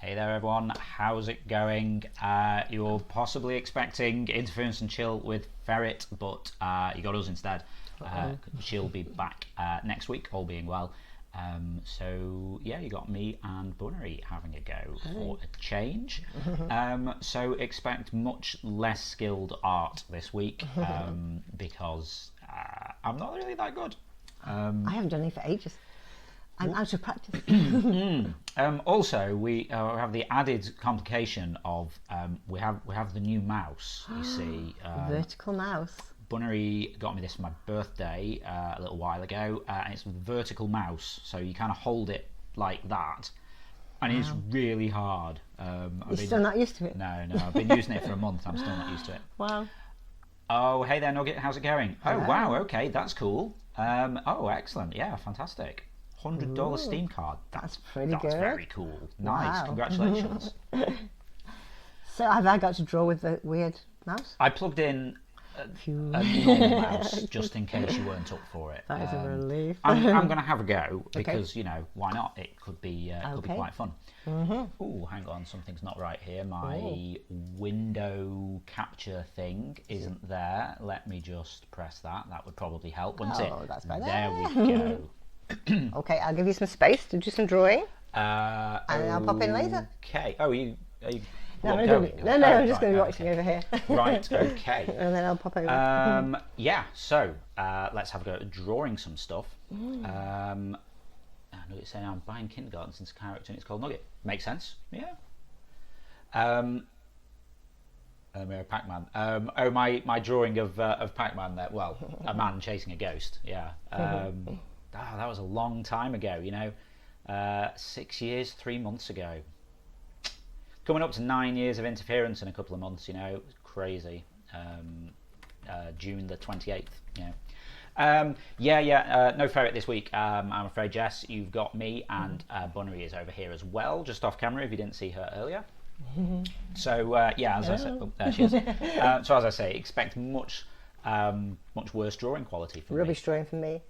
Hey there everyone, how's it going? You're possibly expecting Interference and Chill with Ferret, but you got us instead. She'll be back next week, all being well. So yeah, you got me and Bunnery having a go for a change. So expect much less skilled art this week because I'm not really that good. I haven't done any for ages. I'm out of practice. Also, we have the added complication of we have the new mouse. You see, Vertical mouse. Bunnery got me this for my birthday a little while ago, and it's a vertical mouse, so you kind of hold it like that, and it's really hard. You're still not used to it? No, I've been using it for a month. I'm still not used to it. Wow. Oh, hey there, Nugget. How's it going? Hello. Oh, wow. Okay, that's cool. Oh, excellent. Yeah, fantastic. $100 Steam card. That's pretty good. That's very cool. Nice. Wow. Congratulations. So have I got to draw with the weird mouse? I plugged in a normal mouse just in case you weren't up for it. That is a relief. I'm going to have a get because, you know, why not? It could be quite fun. Oh, hang on. Something's not right here. My window capture thing isn't there. Let me just press that. That would probably help, wouldn't it? Oh, that's better. There we go. Okay, I'll give you some space to do some drawing. And then I'll pop in later. Okay. Oh, are you No, going? I'm just going to be watching over here. Right, okay. And then I'll pop over. Yeah, so let's have a go at drawing some stuff. I know it's saying I'm buying kindergarten since a character and it's called Nugget. Makes sense, yeah. Pac-Man. My drawing of Pac-Man there. Well, a man chasing a ghost, yeah. That was a long time ago, you know. 6 years, 3 months ago. Coming up to 9 years of Interference in a couple of months, you know, crazy. June the 28th, you know. No Ferret this week. I'm afraid, Jess, you've got me, and Bunnery is over here as well, just off camera if you didn't see her earlier. So, as I said, there she is. So as I say, expect much worse drawing quality from Rubbish drawing for me.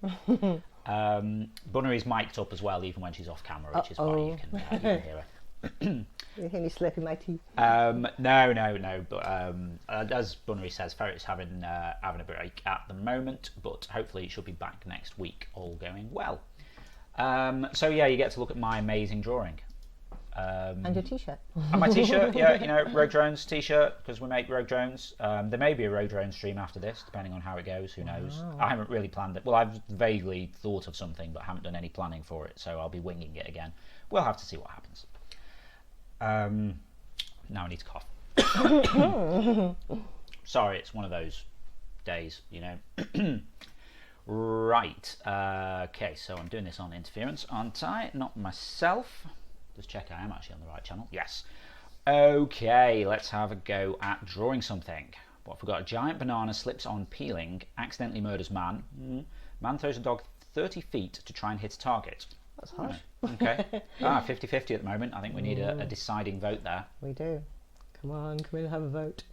Bunnery's mic'd up as well, even when she's off camera, which is why you can hear her. You hear me slipping my teeth? No. But as Bunnery says, Ferret's having a break at the moment, but hopefully it should be back next week, all going well. So yeah, you get to look at my amazing drawing. And your t-shirt. And my t-shirt, yeah, you know, Rogue Drones t-shirt, because we make Rogue Drones. There may be a Rogue Drones stream after this, depending on how it goes, who knows. I haven't really planned it. Well, I've vaguely thought of something, but haven't done any planning for it, so I'll be winging it again. We'll have to see what happens. Now I need to cough. Sorry, it's one of those days, you know. Right, okay, so I'm doing this on Interference, aren't I? Not myself. Just check I am actually on the right channel. Yes. Okay, let's have a go at drawing something. What have we got? A giant banana slips on peeling, accidentally murders man. Man throws a dog 30 feet to try and hit a target. That's harsh. Okay. 50-50 at the moment. I think we need a deciding vote there. We do. Come on, can we have a vote?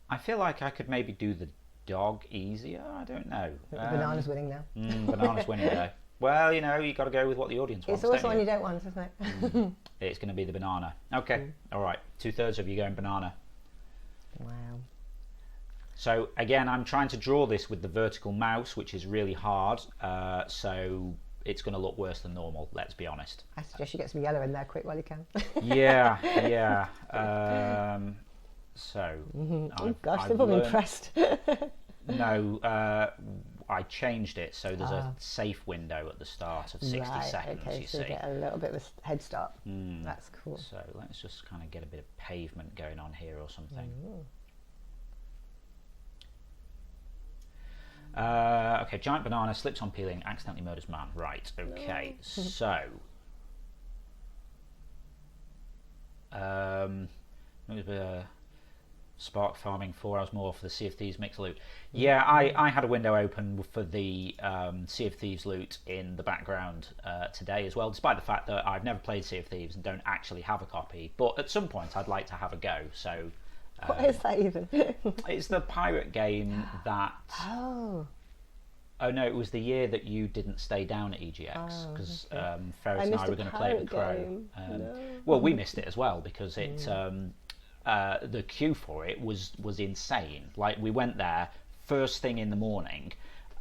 I feel like I could maybe do the dog easier. I don't know. Banana's winning now. Banana's winning though. Well, you know, you've got to go with what the audience wants. It's always the one you don't want, isn't it? It's going to be the banana. Okay, all right. 2/3 of you going banana. Wow. So again, I'm trying to draw this with the vertical mouse, which is really hard. So it's going to look worse than normal. Let's be honest. I suggest you get some yellow in there quick while you can. Yeah. So. Oh gosh, they've all been pressed. No, I changed it so there's a safe window at the start of 60 seconds. Okay, you so see. you get a little bit of a head start. That's cool. So let's just kind of get a bit of pavement going on here or something. Okay, giant banana slips on peeling, accidentally murders man. Right, okay, so Spark farming 4 hours more for the Sea of Thieves mix loot. Yeah, I had a window open for the Sea of Thieves loot in the background today as well, despite the fact that I've never played Sea of Thieves and don't actually have a copy, but at some point I'd like to have a go. So what is that even? It's the pirate game that Oh no, it was the year that you didn't stay down at EGX Oh, because okay. Ferret I and missed I a were going to play at the pirate Crow. game. No. Well, we missed it as well because the queue for it was insane. Like we went there first thing in the morning,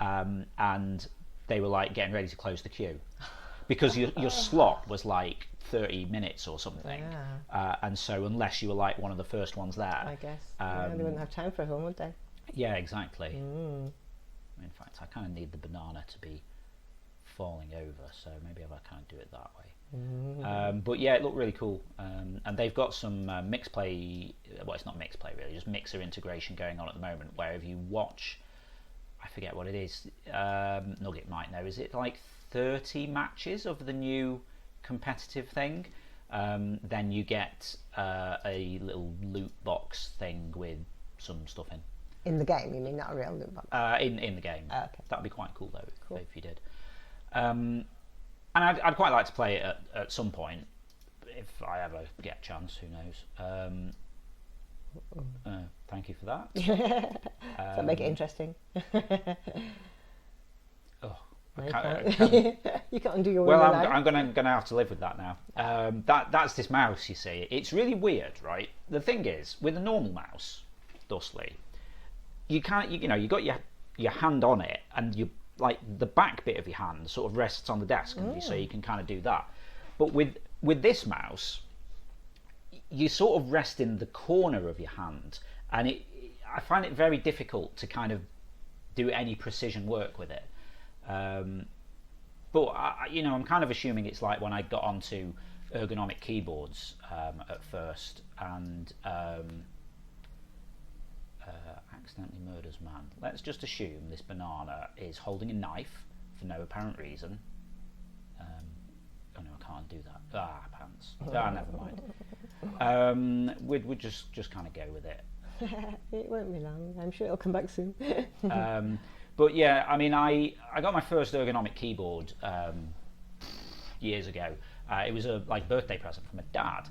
and they were like getting ready to close the queue because your slot was like 30 minutes or something. Yeah. And so unless you were like one of the first ones there, I guess. Yeah, they wouldn't have time for a film, would they? yeah, exactly. Mm. In fact, I kind of need the banana to be falling over, so maybe I kind of do it that way. But yeah, it looked really cool, and they've got some mix play. Well, it's not mix play really, just mixer integration going on at the moment. Where if you watch, I forget what it is. Nugget might know. Is it like 30 matches of the new competitive thing? Then you get a little loot box thing with some stuff in. In the game, you mean, not a real loot box? In the game. Okay. That'd be quite cool though Cool. if you did. And I'd quite like to play it at some point if I ever get a chance. Who knows? Thank you for that. Does that make it interesting? Oh, No, I you can't, can't. You can't undo your well, will I'm gonna have to live with that now. That's this mouse. You see, it's really weird, right? The thing is, with a normal mouse, thusly, you can't. You know, you got your hand on it, and you like the back bit of your hand sort of rests on the desk, and so you can kind of do that. But with this mouse, you sort of rest in the corner of your hand, and I find it very difficult to kind of do any precision work with it. But I'm kind of assuming it's like when I got onto ergonomic keyboards at first, and accidentally murders man. Let's just assume this banana is holding a knife for no apparent reason. Oh no, I can't do that. Pants. Never mind. We'd just kind of go with it. It won't be long. I'm sure it'll come back soon. But yeah, I mean, I got my first ergonomic keyboard years ago. It was a birthday present from a dad,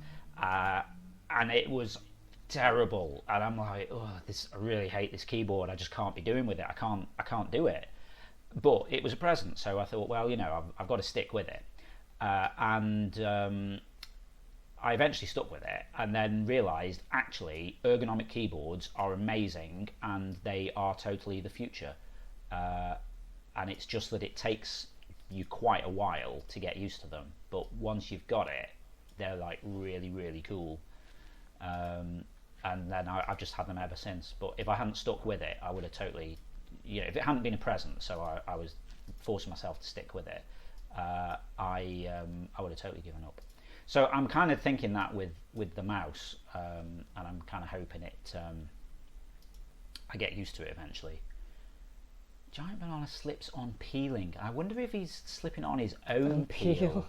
and it was terrible. And I'm like, I really hate this keyboard. I just can't be doing with it. I can't do it. But it was a present, so I thought, well, I've got to stick with it. And I eventually stuck with it, and then realised actually ergonomic keyboards are amazing, and they are totally the future. And it's just that it takes you quite a while to get used to them, but once you've got it, they're like really, really cool. And then I've just had them ever since. But if I hadn't stuck with it, I would have totally, if it hadn't been a present, so I was forcing myself to stick with it, I would have totally given up. So I'm kind of thinking that with the mouse, and I'm kind of hoping I get used to it eventually. Giant banana slips on peeling. I wonder if he's slipping on his own peel.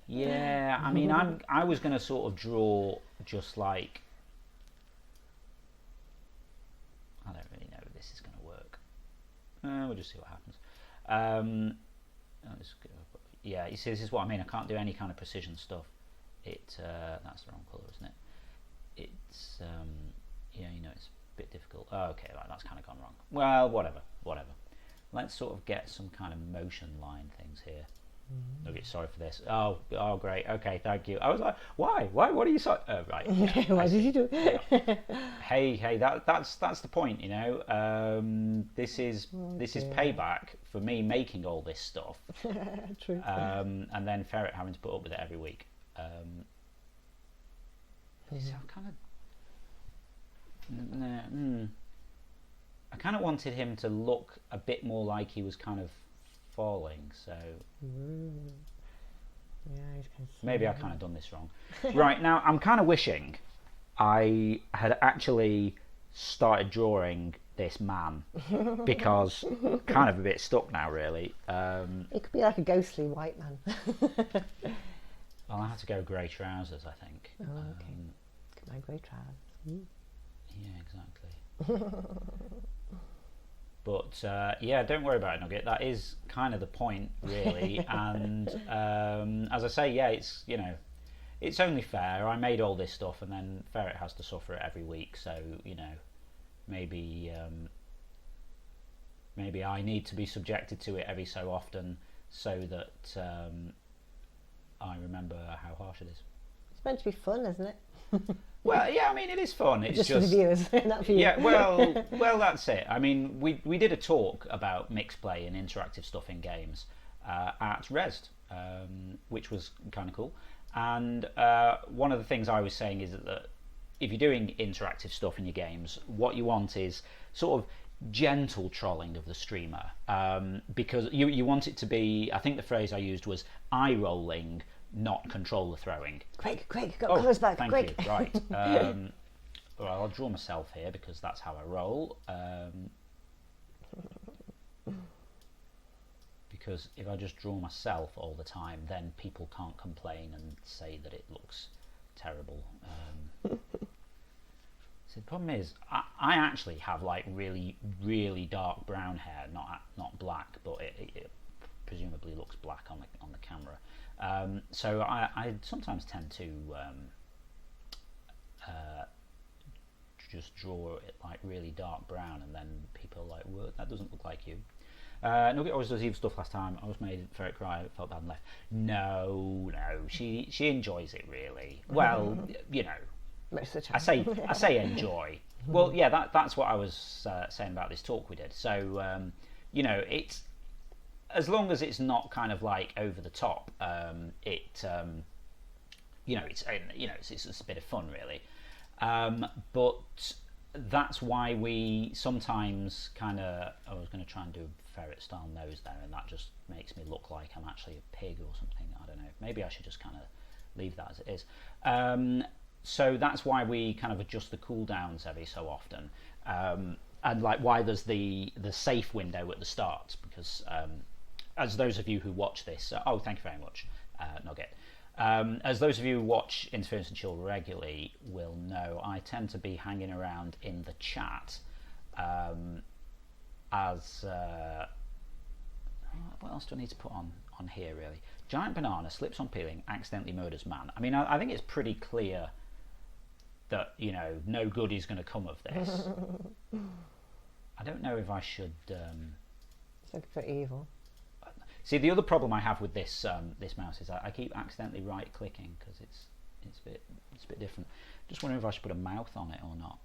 Yeah, I mean, I was going to sort of draw just like, I don't really know if this is going to work. We'll just see what happens. Yeah, you see, this is what I mean. I can't do any kind of precision stuff. That's the wrong colour, isn't it? It's it's a bit difficult. Oh, okay, right, that's kind of gone wrong. Well, whatever. Let's sort of get some kind of motion line things here. Okay, sorry for this. Oh, great. Okay, thank you. I was like, why? What are you so? Oh, right. Yeah, Why did you do it? Hey, that's the point, This is payback for me making all this stuff. True. And then Ferret having to put up with it every week. So I've kind of. I kind of wanted him to look a bit more like he was kind of falling, so Yeah, he's kind of maybe I kind of done this wrong. Right, now I'm kind of wishing I had actually started drawing this man, because kind of a bit stuck now really. It could be like a ghostly white man. I'll have to go grey trousers, I think. Oh, okay. My grey trousers. Yeah, exactly. But yeah, don't worry about it, Nugget. That is kind of the point, really. And as I say, yeah, it's only fair. I made all this stuff, and then Ferret has to suffer it every week. So maybe maybe I need to be subjected to it every so often so that I remember how harsh it is. It's meant to be fun, isn't it? Well, yeah, I mean, it is fun. It's just for the viewers, not for you. Yeah, well, that's it. I mean, we did a talk about mixed play and interactive stuff in games at Resd, which was kind of cool. And one of the things I was saying is that if you're doing interactive stuff in your games, what you want is sort of gentle trolling of the streamer, because you want it to be, I think the phrase I used was eye rolling, not controller throwing. Quick, got colours back, thank quick. You. Right. Well, I'll draw myself here because that's how I roll. Because if I just draw myself all the time, then people can't complain and say that it looks terrible. So the problem is, I actually have like really, really dark brown hair, not black, but it presumably looks black on the camera. So I sometimes tend to just draw it like really dark brown, and then people are like, well, that doesn't look like you. Nugget always does evil stuff last time. I was made Ferret cry, felt bad and left. No, she enjoys it really. Well, you know, most of the time. I say enjoy. Well, yeah, that's what I was saying about this talk we did. So you know, it's as long as it's not kind of like over the top. You know, it's a bit of fun really. But that's why we sometimes kind of. I was going to try and do a ferret style nose there, and that just makes me look like I'm actually a pig or something. I don't know. Maybe I should just kind of leave that as it is. So that's why we kind of adjust the cooldowns every so often, and like why there's the safe window at the start, because as those of you who watch this, oh, thank you very much, Nugget. As those of you who watch Interference and Chill regularly will know, I tend to be hanging around in the chat as what else do I need to put on here really? Giant banana slips on peeling, accidentally murders man. I mean, I think it's pretty clear that, you know, no good is going to come of this. I don't know if I should. It's looking for evil. See, the other problem I have with this this mouse is I keep accidentally right clicking because it's a bit different. Just wondering if I should put a mouth on it or not.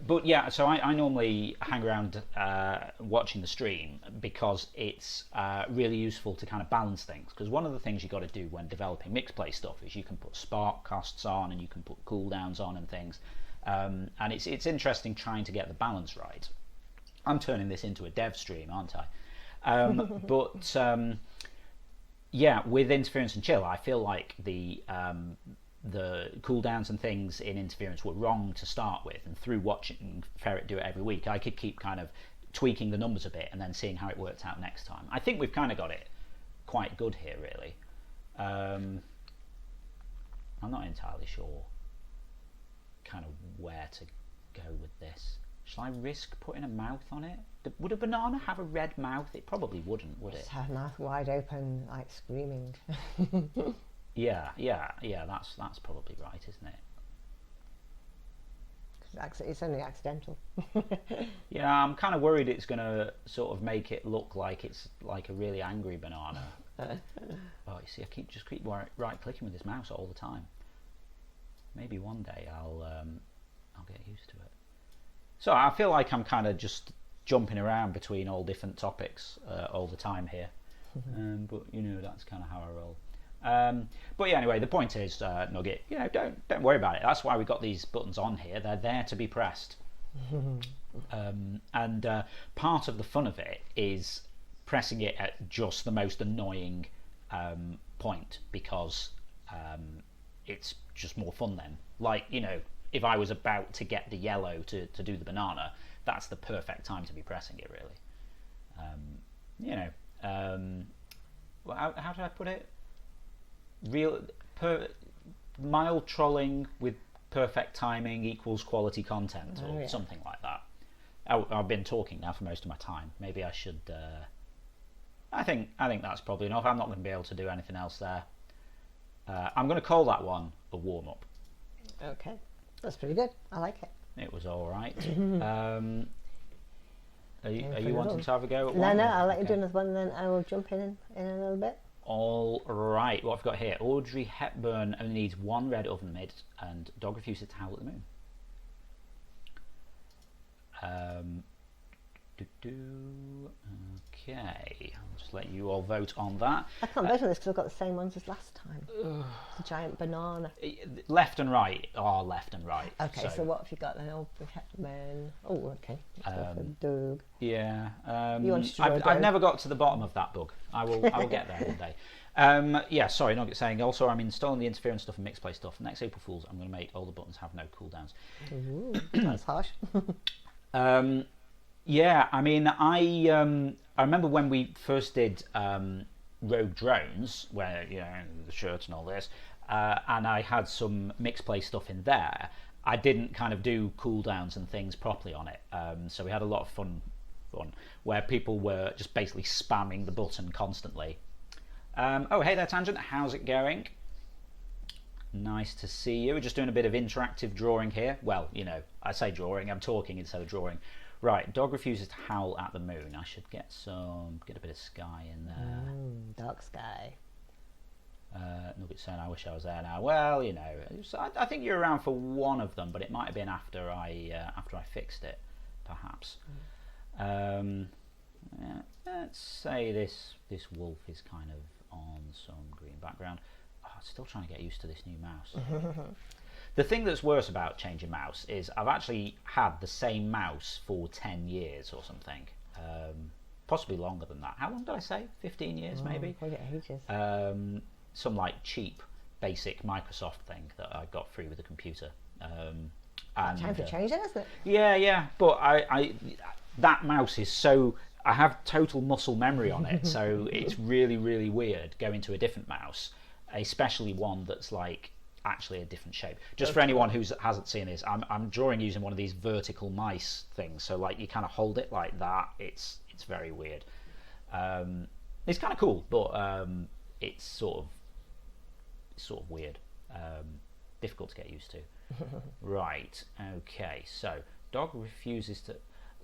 But yeah, so I normally hang around watching the stream because it's really useful to kind of balance things. Because one of the things you got to do when developing mixed play stuff is you can put spark costs on and you can put cooldowns on and things, and it's interesting trying to get the balance right. I'm turning this into a dev stream, aren't I? But yeah, with Interference and Chill, I feel like the cooldowns and things in Interference were wrong to start with, and through watching Ferret do it every week, I could keep kind of tweaking the numbers a bit and then seeing how it worked out next time. I think we've kind of got it quite good here, really. I'm not entirely sure kind of where to go with this. Shall I risk putting a mouth on it? Would a banana have a red mouth? It probably wouldn't, would it? Just have mouth wide open, like screaming. Yeah, that's probably right, isn't it? It's only accidental. Yeah, I'm kind of worried it's going to sort of make it look like it's like a really angry banana. Oh, you see, I keep right clicking with this mouse all the time. Maybe one day I'll get used to it. So I feel like I'm kind of just jumping around between all different topics all the time here, but you know, that's kind of how I roll. But yeah, anyway, the point is, Nugget, you know, don't worry about it. That's why we got these buttons on here. They're there to be pressed. And part of the fun of it is pressing it at just the most annoying point, because it's just more fun then. Like, you know, if I was about to get the yellow to do the banana, that's the perfect time to be pressing it, really. You know, how did I put it? Mild trolling with perfect timing equals quality content, or something like that. I've been talking now for most of my time. Maybe I should. I think that's probably enough. I'm not going to be able to do anything else there. I'm going to call that one a warm up. Okay, that's pretty good. I like it. It was all right. Are you for wanting another to have a go at No, one? no, or- I'll let you do okay. another one, and then I will jump in a little bit. All right. What I've got here: Audrey Hepburn only needs one red oven mitt, and dog refuses to howl at the moon. Okay, I'll just let you all vote on that. I can't vote on this because I've got the same ones as last time. It's a giant banana. Left and right are left and right. Okay, so what have you got then? Audrey Hepburn. Oh, okay. Let's go for Doug. Yeah, You wanted to draw a I've dog. never got to the bottom of that bug. I will get there one day. Yeah, sorry, not saying. Also, I'm installing the interference stuff and mixed play stuff. Next April Fools, I'm going to make all the buttons have no cooldowns. Ooh, that's harsh. Yeah, I mean, I remember when we first did Rogue Drones, where the shirts and all this, and I had some mixed play stuff in there. I didn't kind of do cooldowns and things properly on it, so we had a lot of fun where people were just basically spamming the button constantly. Oh, hey there, Tangent. How's it going? Nice to see you. We're just doing a bit of interactive drawing here. Well, I say drawing. I'm talking instead of drawing. Right, dog refuses to howl at the moon. I should get a bit of sky in there. Dark sky. Nugget saying, I wish I was there now. Well, I think you're around for one of them, but it might have been after I fixed it, perhaps. Let's say this wolf is kind of on some green background. Oh, I'm still trying to get used to this new mouse. The thing that's worse about changing mouse is I've actually had the same mouse for 10 years or something. Possibly longer than that. How long did I say? 15 years maybe? Probably ages. Some like cheap, basic Microsoft thing that I got free with the computer. Time for change, isn't it? Yeah. But I that mouse is so... I have total muscle memory on it, so it's really, really weird going to a different mouse, especially one that's like actually a different shape. Just for anyone who hasn't seen this, I'm drawing using one of these vertical mice things, so like you kind of hold it like that. It's very weird. It's kind of cool, but it's sort of weird, difficult to get used to. Right, okay, so dog refuses to...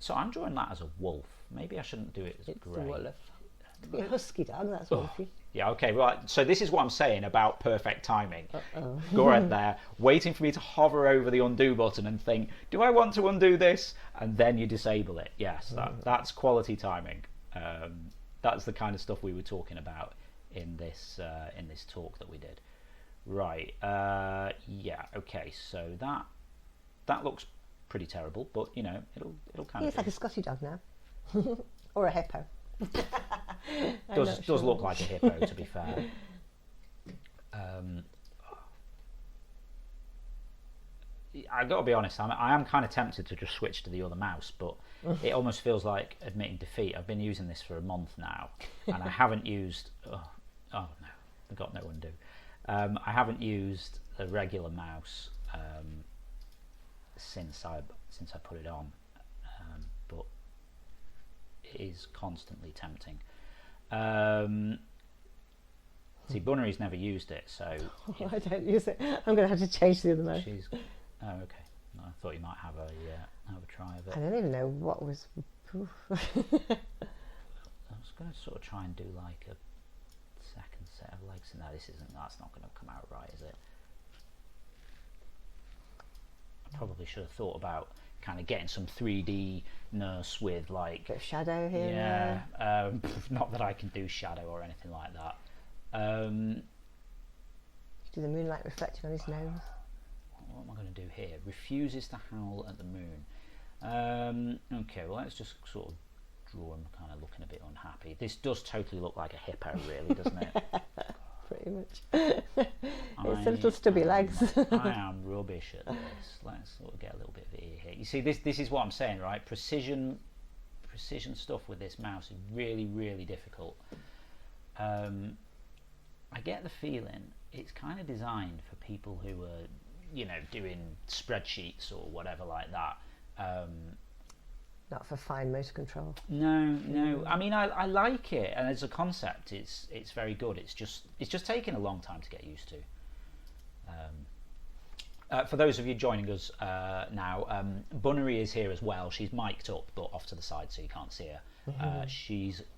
So I'm drawing that as a wolf. Maybe I shouldn't do it as It's grey. the wolf. To be a husky dog, that's wolfy. Yeah, okay, right. So this is what I'm saying about perfect timing. Goreth there, waiting for me to hover over the undo button and think, do I want to undo this? And then you disable it. Yes, that's quality timing. That's the kind of stuff we were talking about in this talk that we did. Right. Yeah. Okay. So that looks pretty terrible, but it'll kind It's of like a Scotty dog now, or a hippo. does look like a hippo, to be fair. I got to be honest, I am kind of tempted to just switch to the other mouse, but it almost feels like admitting defeat. I've been using this for a month now, and I haven't used... Oh no, I got no undo. I haven't used a regular mouse since I put it on, but it is constantly tempting. See, Bunnery's never used it, so... I don't use it. I'm going to have to change the other mouse. Oh, okay. No, I thought you might have a try of it. I don't even know what was... I was going to sort of try and do like a second set of legs. No, that's not going to come out right, is it? I probably should have thought about kind of getting some 3D-ness with like... Bit of shadow here. Yeah, not that I can do shadow or anything like that. Do the moonlight reflecting on his nose. What am I going to do here? Refuses to howl at the moon. Okay, well let's just sort of draw him kind of looking a bit unhappy. This does totally look like a hippo, really, doesn't it? Pretty much. It's a little stubby legs. I am rubbish at this. Let's sort of get a little bit of ear here. You see, this is what I'm saying, right? Precision stuff with this mouse is really, really difficult. I get the feeling it's kind of designed for people who are, doing spreadsheets or whatever like that. Not for fine motor control. No. I mean, I like it, and as a concept, it's very good. It's just taking a long time to get used to. For those of you joining us now, Bunnery is here as well. She's mic'd up, but off to the side, so you can't see her.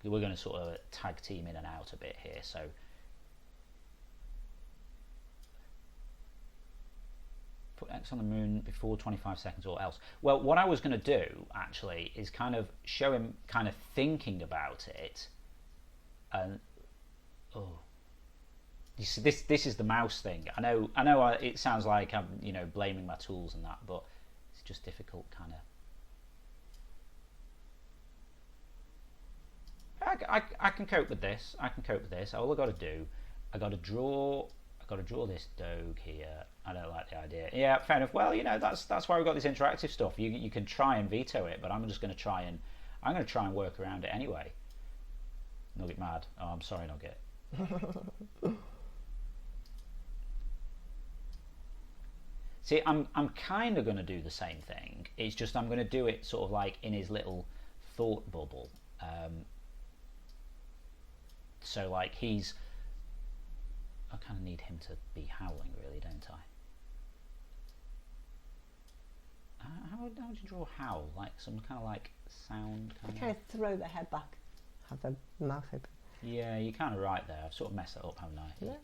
We're going to sort of tag team in and out a bit here. So, put X on the moon before 25 seconds or else. Well, what I was going to do actually is kind of show him kind of thinking about it, and you see, this is the mouse thing. I know. It sounds like I'm, blaming my tools and that, but it's just difficult, kind of. I can cope with this. All I got to do, I got to draw this dog here. I don't like the idea. Yeah, fair enough. Well, that's why we've got this interactive stuff. You can try and veto it, but I'm just going to try and work around it anyway. Nugget mad. Oh, I'm sorry, Nugget. See, I'm kind of going to do the same thing. It's just I'm going to do it sort of like in his little thought bubble. So like I kind of need him to be howling, really, don't I? How would you draw howl? Like some kind of like sound? Kind of throw the head back, have the mouth open. Yeah, you're kind of right there. I've sort of messed it up, haven't I? Yeah.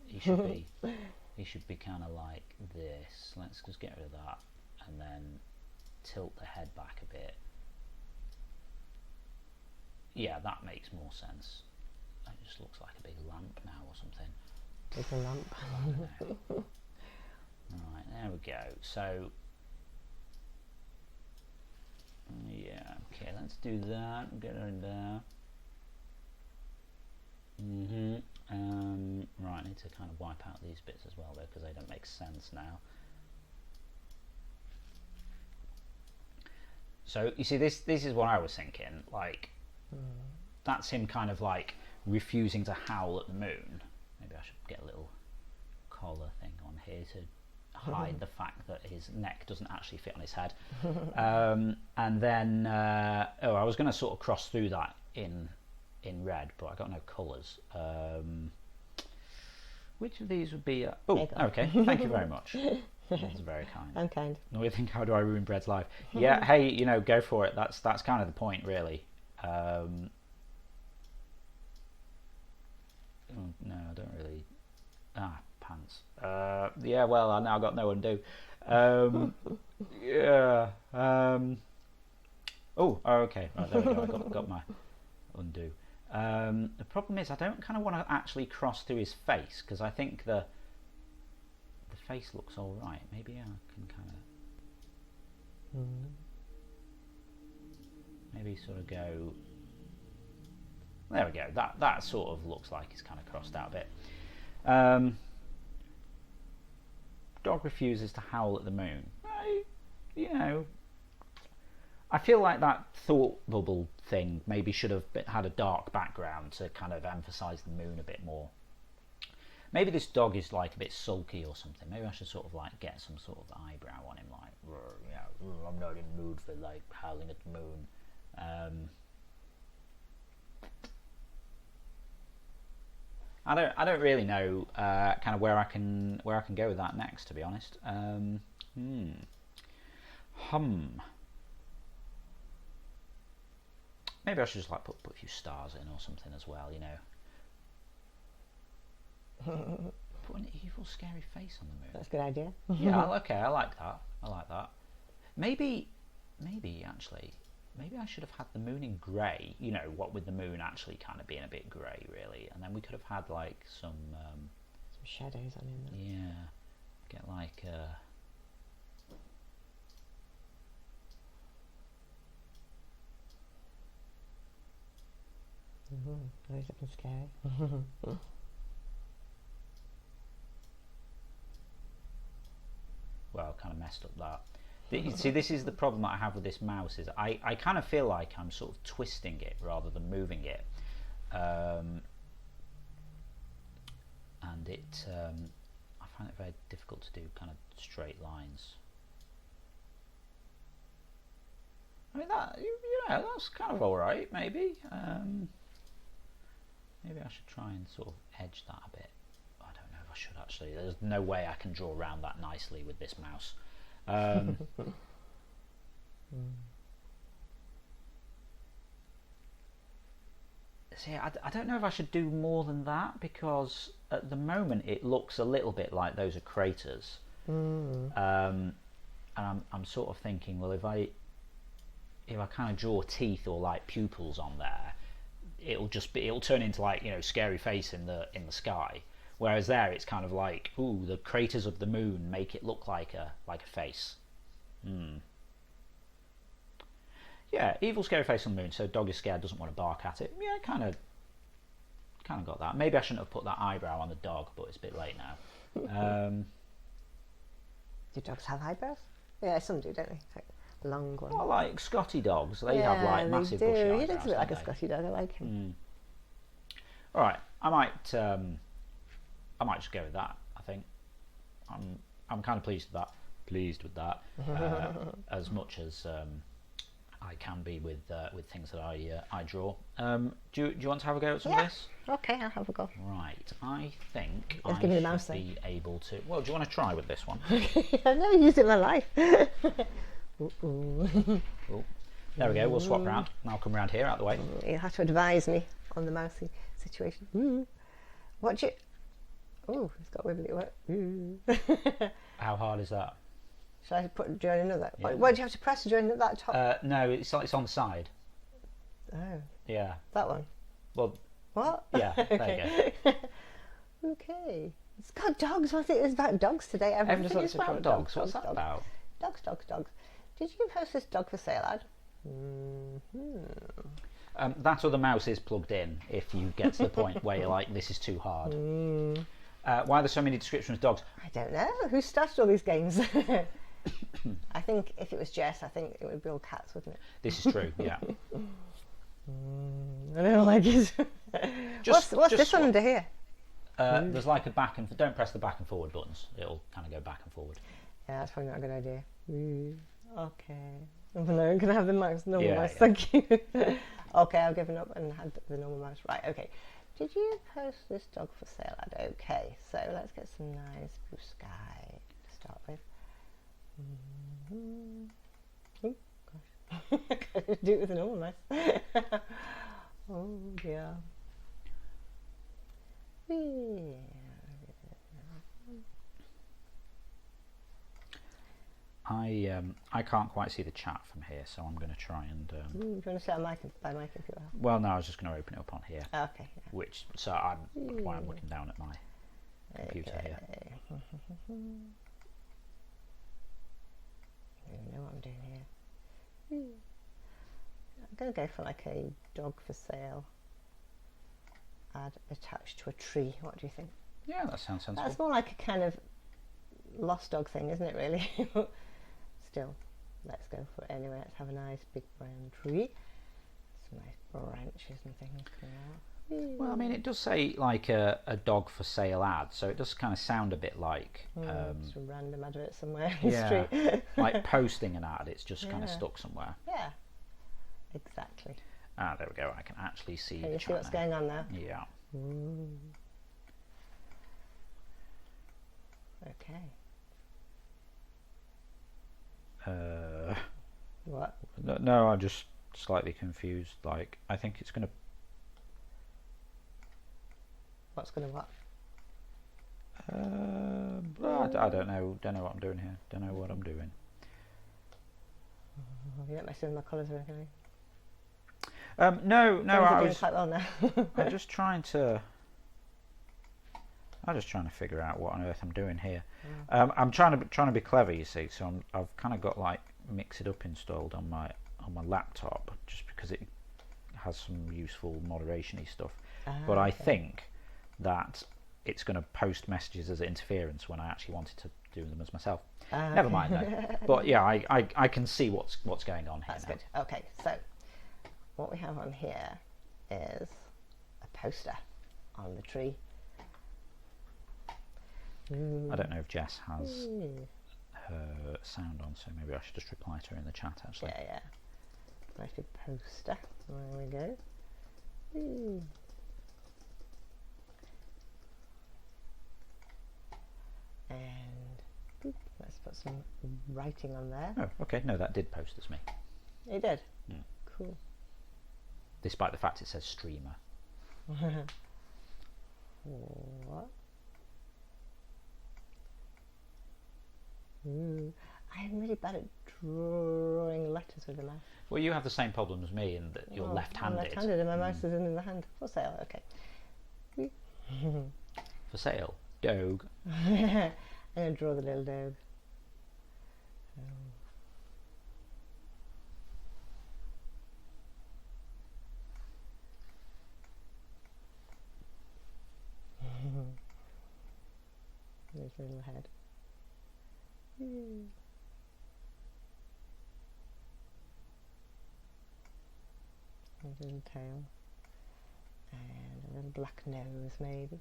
He should be kind of like this. Let's just get rid of that and then tilt the head back a bit. Yeah, that makes more sense. It just looks like a big lamp now or something. Big lamp. Right, there we go. So, yeah, okay, let's do that. Get her in there. Right, I need to kind of wipe out these bits as well though, because they don't make sense now. So you see, this is what I was thinking. Like, that's him kind of like refusing to howl at the moon. Maybe I should get a little collar thing on here to hide the fact that his neck doesn't actually fit on his head. And then, I was going to sort of cross through that in red, but I got no colours. Which of these would be? Okay. Thank you very much. That's very kind. I'm kind. Now you think, how do I ruin Bread's life? Yeah. Hey, go for it. That's kind of the point, really. No, I don't really. Pants. Yeah. Well, I now got no undo. Yeah. Okay. Right, there we go. I got my undo. The problem is I don't kind of want to actually cross through his face, because I think the face looks all right. Maybe I can kind of maybe sort of go. There we go. That sort of looks like it's kind of crossed out a bit. Dog refuses to howl at the moon. I feel like that thought bubble thing maybe should have had a dark background to kind of emphasise the moon a bit more. Maybe this dog is like a bit sulky or something. Maybe I should sort of like get some sort of eyebrow on him, like, I'm not in the mood for like howling at the moon. I don't really know kind of where I can go with that next, to be honest. Maybe I should just like put a few stars in or something as well, Put an evil, scary face on the moon. That's a good idea. Yeah, okay, I like that. Maybe actually, maybe I should have had the moon in grey. What with the moon actually kind of being a bit grey, really, and then we could have had like some shadows on him. Yeah, get like. He's looking scary. Well, kind of messed up that. You see, this is the problem that I have with this mouse, is I kind of feel like I'm sort of twisting it rather than moving it. And it, I find it very difficult to do kind of straight lines. I mean, that's kind of alright, maybe. Maybe I should try and sort of edge that a bit. Oh, I don't know if I should actually. There's no way I can draw around that nicely with this mouse. See, I don't know if I should do more than that, because at the moment it looks a little bit like those are craters. And I'm sort of thinking, well, if I kind of draw teeth or like pupils on there, it'll turn into like, you know, scary face in the sky. Whereas there, it's kind of like, ooh, the craters of the moon make it look like a face. Yeah, evil scary face on the moon. So dog is scared, doesn't want to bark at it. Yeah, kind of got that. Maybe I shouldn't have put that eyebrow on the dog, but it's a bit late now. Do dogs have eyebrows? Yeah, some do, don't they? Like long ones. Well, like Scotty dogs, they have like massive bushy eyebrows. He looks a bit like a Scotty dog. I like him. All right, I might just go with that. I think I'm kind of pleased with that. As much as I can be with things that I draw. Do you want to have a go at some of this? Okay, I'll have a go. Right, I think Let's I give me the should mouse be able to. Well, do you want to try with this one? I've never used it in my life. Oh, there we go. We'll swap around, and I'll come around here out the way. You'll have to advise me on the mousey situation. What do you? Oh, it's got wibbly work. How hard is that? Should I join another? Yeah. What do you have to press to join that top? No, it's on the side. Oh. Yeah. That one. Well. What? Yeah. There you go. Okay. It's got dogs. What it is about dogs today? Everything is about dogs. What's that about? Dogs. Did you post this dog for sale ad? That or the mouse is plugged in. If you get to the point where you're like, this is too hard. Why are there so many descriptions of dogs? I don't know. Who started all these games? I think if it was Jess, I think it would be all cats, wouldn't it? This is true, yeah. I don't like it. What's this one under here? There's like a back and... Don't press the back and forward buttons. It'll kind of go back and forward. Yeah, that's probably not a good idea. Okay. Oh, no, can I have the mouse? Normal mouse, yeah. thank you. Okay, I've given up and had the normal mouse. Right, okay. Did you post this dog for sale ad? Okay, so let's get some nice blue sky to start with. Oh, gosh. I can't do it with a normal mouse. Oh, dear. I can't quite see the chat from here, so I'm going to try and... do you want to set by my computer? Well, no, I was just going to open it up on here. Okay. Yeah. So why I'm looking down at my computer here. I don't know what I'm doing here. I'm going to go for like a dog for sale ad attached to a tree. What do you think? Yeah, that sounds sensible. That's more like a kind of lost dog thing, isn't it, really? Still, let's go for it anyway. Let's have a nice big brown tree. Some nice branches and things coming out. Well, I mean, it does say like a dog for sale ad, so it does kind of sound a bit like... just a random advert somewhere in the street. Like posting an ad, it's just kind of stuck somewhere. Yeah, exactly. Ah, there we go. I can actually see Can the you see what's going on now? Yeah. Okay. What? No, I'm just slightly confused. Like, I think it's going to... What's going to what? I don't know. Don't know what I'm doing here. Don't know what I'm doing. You're not messing with my colours or anything? No. I was quite well now. I'm just trying to figure out what on earth I'm doing here. I'm trying to be clever, you see. So I've kind of got like Mix It Up installed on my laptop, just because it has some useful moderation-y stuff. But I think that it's going to post messages as interference when I actually wanted to do them as myself. Never mind though. But yeah, I can see what's going on here. That's now. good. Okay, so what we have on here is a poster on the tree. I don't know if Jess has her sound on, so maybe I should just reply to her in the chat actually. Yeah. Nice big poster. There we go. let's put some writing on there. Oh, okay. No, that did post as me. It did? Mm. Cool. Despite the fact it says streamer. What? I'm really bad at drawing letters with a mouse. Well, you have the same problem as me in that you're left-handed. I'm left-handed and my mouse is in the hand. For sale, okay. For sale, dog. I'm going to draw the little dog. His little head. His little tail. And a little black nose, maybe.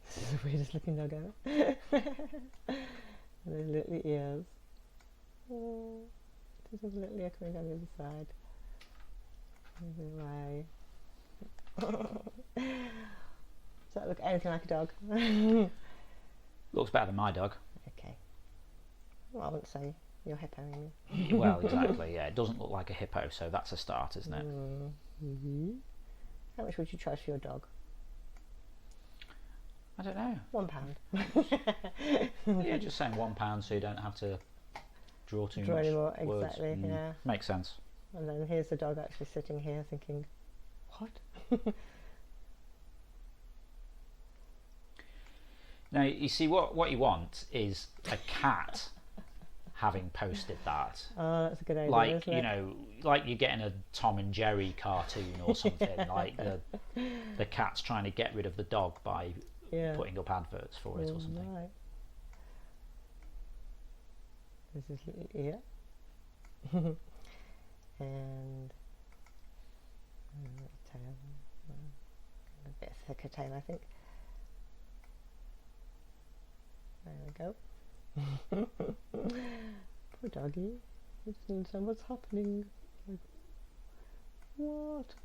This is the weirdest looking dog ever. And his little ears. Oh, there's a little ear coming down the other side. His little eye. Does that look anything like a dog? Looks better than my dog. Okay. Well, I wouldn't say you're hippo, you Well, exactly, yeah. It doesn't look like a hippo, so that's a start, isn't it? How much would you charge for your dog? I don't know. £1. Yeah, just saying £1 so you don't have to draw too Draw much anymore, words. exactly, yeah. Makes sense. And then here's the dog actually sitting here thinking, what? Now, you see, what you want is a cat having posted that. Oh, that's a good idea, Like, isn't you it? know, like you're getting a Tom and Jerry cartoon or something. Like the cat's trying to get rid of the dog by putting up adverts for it or something. Right. There's his little ear. and tail. A bit thicker tail, I think. There we go. Poor doggy. He doesn't understand what's happening. Like, what?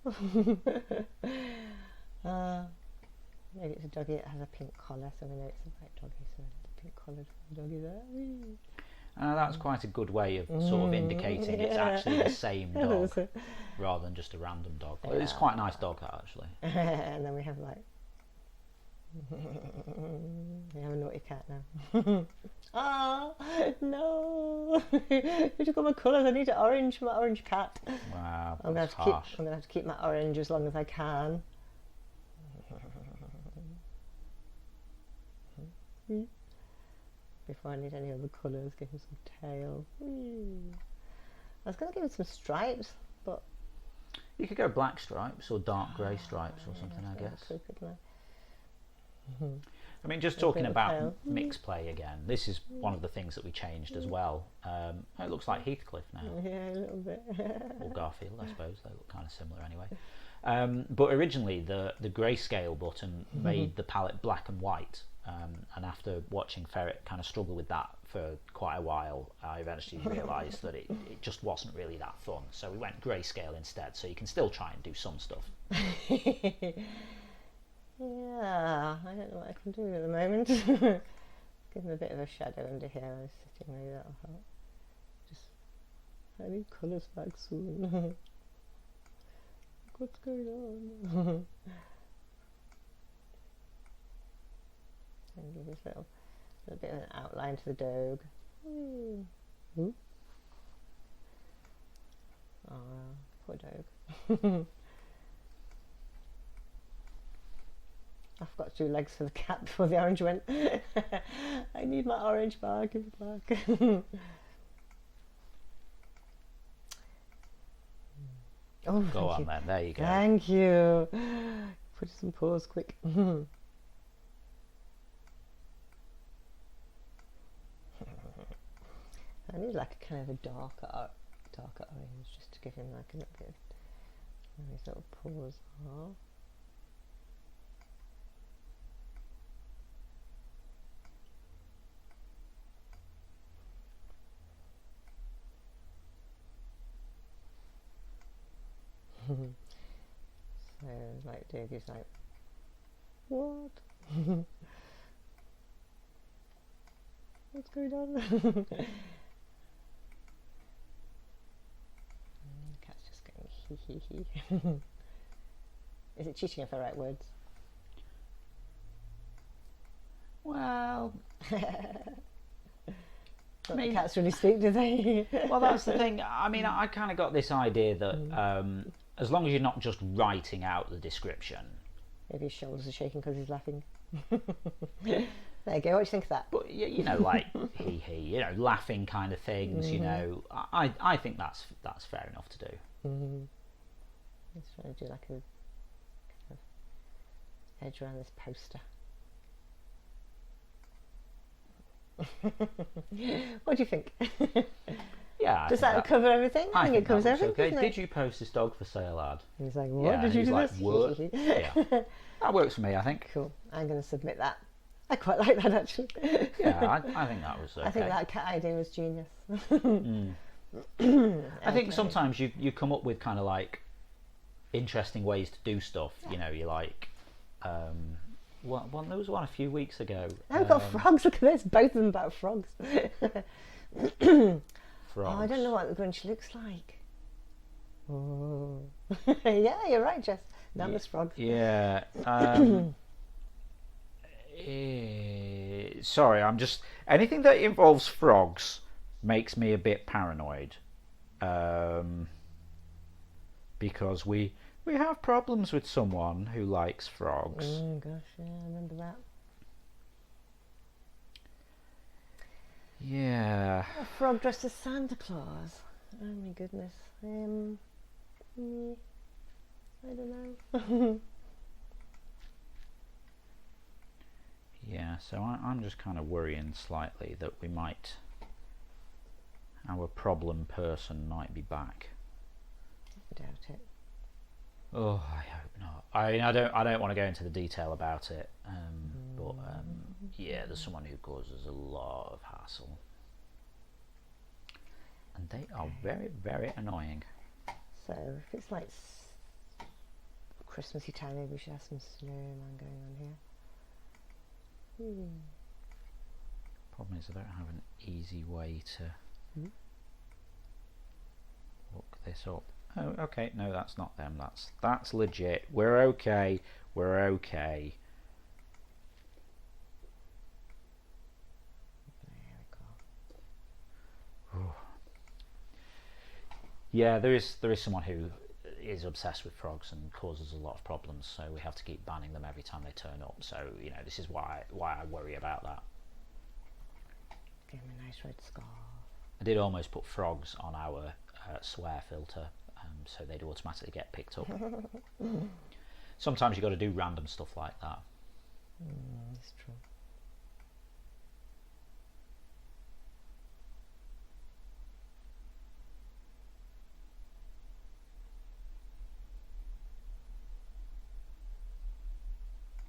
Maybe it's a doggy that has a pink collar, so we know it's a white doggy, so the pink collared doggy there. That's quite a good way of sort of indicating it's actually the same dog rather than just a random dog. Yeah. It's quite a nice dog, actually. And then we have like we have a naughty cat now. Oh no! You took all my colours. I need an orange for my orange cat. Wow, I'm gonna have to keep my orange as long as I can. Before I need any other colours, give him some tail. I was going to give him some stripes, but you could go black stripes or dark grey stripes or something, I guess. I mean, just talking about mix play again, this is one of the things that we changed as well. It looks like Heathcliff now. Yeah, a little bit. Or Garfield, I suppose. They look kind of similar anyway. But originally, the grayscale button made the palette black and white. And after watching Ferret kind of struggle with that for quite a while, I eventually realised that it just wasn't really that fun. So we went grayscale instead, so you can still try and do some stuff. Yeah, I don't know what I can do at the moment. Give him a bit of a shadow under here. I was sitting, maybe that'll help. I need colours back soon. What's going on? And give this little bit of an outline to the dog. Oh, poor dog. I forgot to do legs for the cat before the orange went. I need my orange back, give it back. Oh, go on then, there you go. Thank you. Put some paws quick. I need like a kind of a darker orange just to give him like a little bit of where his little paws are. So like Davey's like, what? What's What's going on? Cat's just going hee hee hee. Is it cheating if I write words? Well, I mean, cats really speak, do they? well, that's the thing. I mean, I kind of got this idea that as long as you're not just writing out the description. Maybe his shoulders are shaking because he's laughing. There you go. What do you think of that? But you know, like hee hee, you know, laughing kind of things. You know, I think that's fair enough to do. Let's try to do like a kind of edge around this poster. What do you think? Yeah. Does that cover everything? I think it covers everything. Okay. Doesn't Did it? you post this dog for sale ad? He's like, what? Yeah, Did you he's do like, this? what? Yeah. That works for me, I think. Cool. I'm going to submit that. I quite like that actually. Yeah, I think that was okay. I think that cat idea was genius. I think sometimes you come up with kind of like interesting ways to do stuff. You know, you like. Well, there was one a few weeks ago. I've got frogs. Look at this. Both of them about frogs. Frogs. Oh, I don't know what the Grinch looks like. Oh. Yeah, you're right, Jess. There's frogs. Yeah. Sorry, I'm just anything that involves frogs makes me a bit paranoid. Because we have problems with someone who likes frogs. Oh gosh, yeah, I remember that. Yeah. A frog dressed as Santa Claus. Oh my goodness. I don't know. Yeah, so I'm just kind of worrying slightly that our problem person might be back. I doubt it. Oh, I hope not. I don't want to go into the detail about it, but yeah, there's someone who causes a lot of hassle, and they are very, very annoying. So if it's like Christmassy time, maybe we should have some snowman going on here. Problem is I don't have an easy way to look this up. Oh, okay. No, that's not them. That's legit. We're okay. We're okay. There we go. Ooh. Yeah, there is someone who is obsessed with frogs and causes a lot of problems. So we have to keep banning them every time they turn up. So you know, this is why I worry about that. Give him a nice red scarf. I did almost put frogs on our swear filter. So they'd automatically get picked up. Sometimes you've got to do random stuff like that. That's true.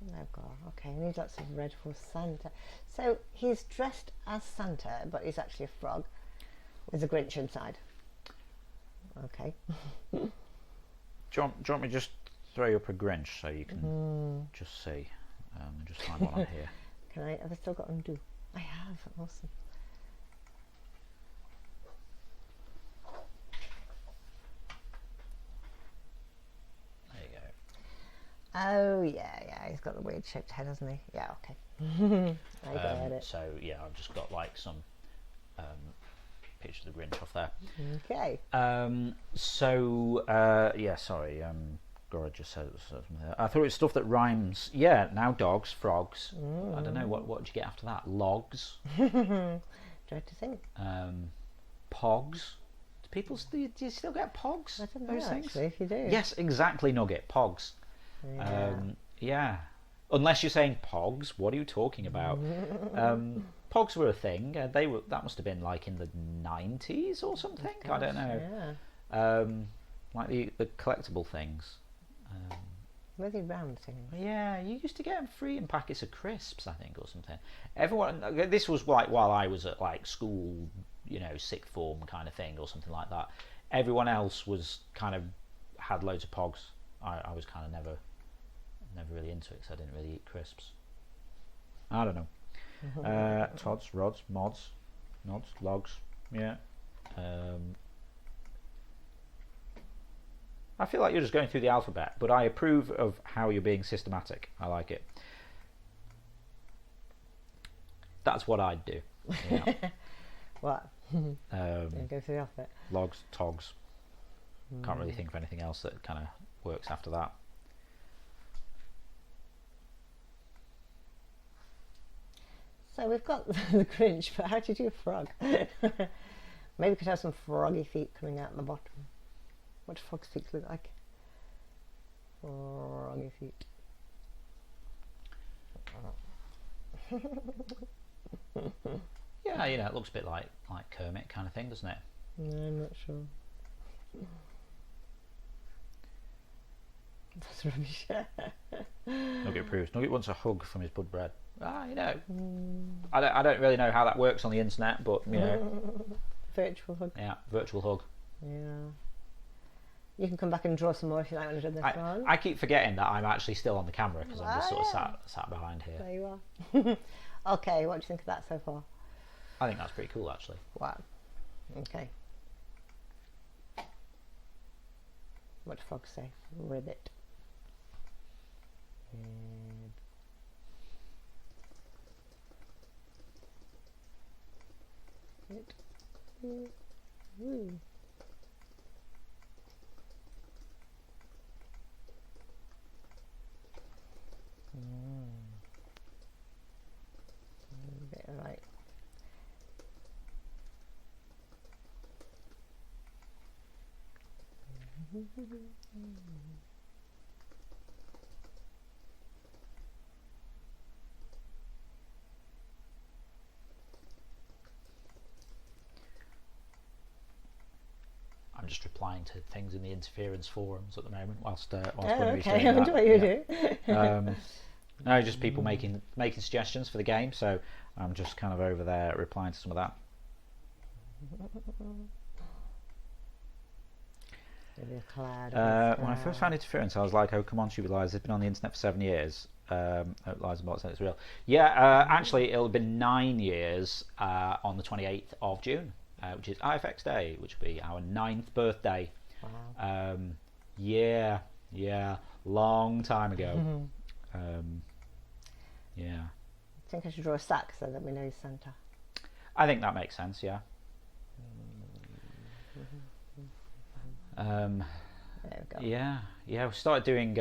Oh God, okay, we need lots of red for Santa. So he's dressed as Santa, but he's actually a frog with a Grinch inside. Okay. Do you want me to just throw you up a Grinch so you can just see? Just find one on here. Can I? Have I still got undo? I have. Awesome. There you go. Oh yeah, he's got the weird shaped head, hasn't he? Yeah, okay. I get it. So yeah, I've just got like some picture of the Grinch off there. Okay. Yeah, sorry. Gora just said it was something there. I thought it was stuff that rhymes. Yeah, now dogs, frogs. I don't know what did you get after that? Logs. Dread to think. Pogs. Do you still get pogs? I don't know those things? actually, if you do. Yes, exactly. Nugget pogs. Yeah. Yeah. Unless you're saying pogs, what are you talking about? Pogs were a thing. That must have been like in the 90s or something. Gosh, I don't know. Yeah. Like the collectible things. Were they round things? Yeah, you used to get them free in packets of crisps, I think, or something. Everyone. This was like while I was at like school, you know, sixth form kind of thing, or something like that. Everyone else was kind of had loads of pogs. I was kind of never really into it because I didn't really eat crisps. I don't know. Tods, rods, mods, nods, logs. Yeah. I feel like you're just going through the alphabet, but I approve of how you're being systematic. I like it. That's what I'd do. Yeah. What? Go through the alphabet. Logs, togs. Can't really think of anything else that kind of works after that. So we've got the Grinch, but how do you do a frog? Maybe we could have some froggy feet coming out the bottom. What do frog's feet look like? Froggy feet. Yeah, you know, it looks a bit like Kermit kind of thing, doesn't it? No, I'm not sure. That's rubbish. Nugget approves. Nugget wants a hug from his bud bread. You know, I don't really know how that works on the internet, but you know, Virtual hug. yeah, virtual hug. Yeah. You can come back and draw some more if you like when I've done this one. I keep forgetting that I'm actually still on the camera because I'm just sort of sat behind here. There you are. Okay, what do you think of that so far? I think that's pretty cool, actually. Wow. Okay. What do frogs say? Ribbit. Woo. A bit right. I'm just replying to things in the interference forums at the moment whilst Oh, Bunry's okay, doing I that. wonder what you do. No, just people making suggestions for the game, so I'm just kind of over there replying to some of that. Maybe a cloud. When I first found interference, I was like, "Oh, come on, Stupid Lies! It's been on the internet for 7 years." Lies and bots, it's real. Yeah, actually, it'll be 9 years on the 28th of June, which is IFX Day, which will be our 9th birthday. Wow. Yeah, long time ago. Yeah. I think I should draw a sack so that we know he's Santa. I think that makes sense. Yeah. There we go. Yeah. We started doing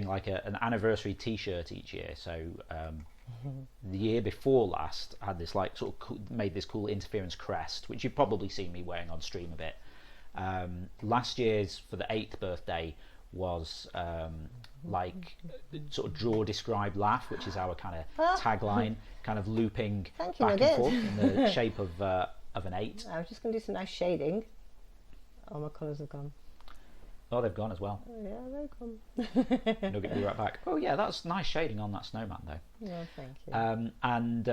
like an anniversary T-shirt each year. So the year before last, I had this like sort of made this cool interference crest, which you've probably seen me wearing on stream a bit. Last year's for the 8th birthday was like sort of draw, describe, laugh, which is our kind of tagline, kind of looping Thank you, back Nugget. and forth in the shape of an 8. I was just going to do some nice shading. Oh, my colours have gone. Oh, they've gone as well. Yeah, they've gone. Nugget, be right back. Oh yeah, that's nice shading on that snowman though. No, thank you. And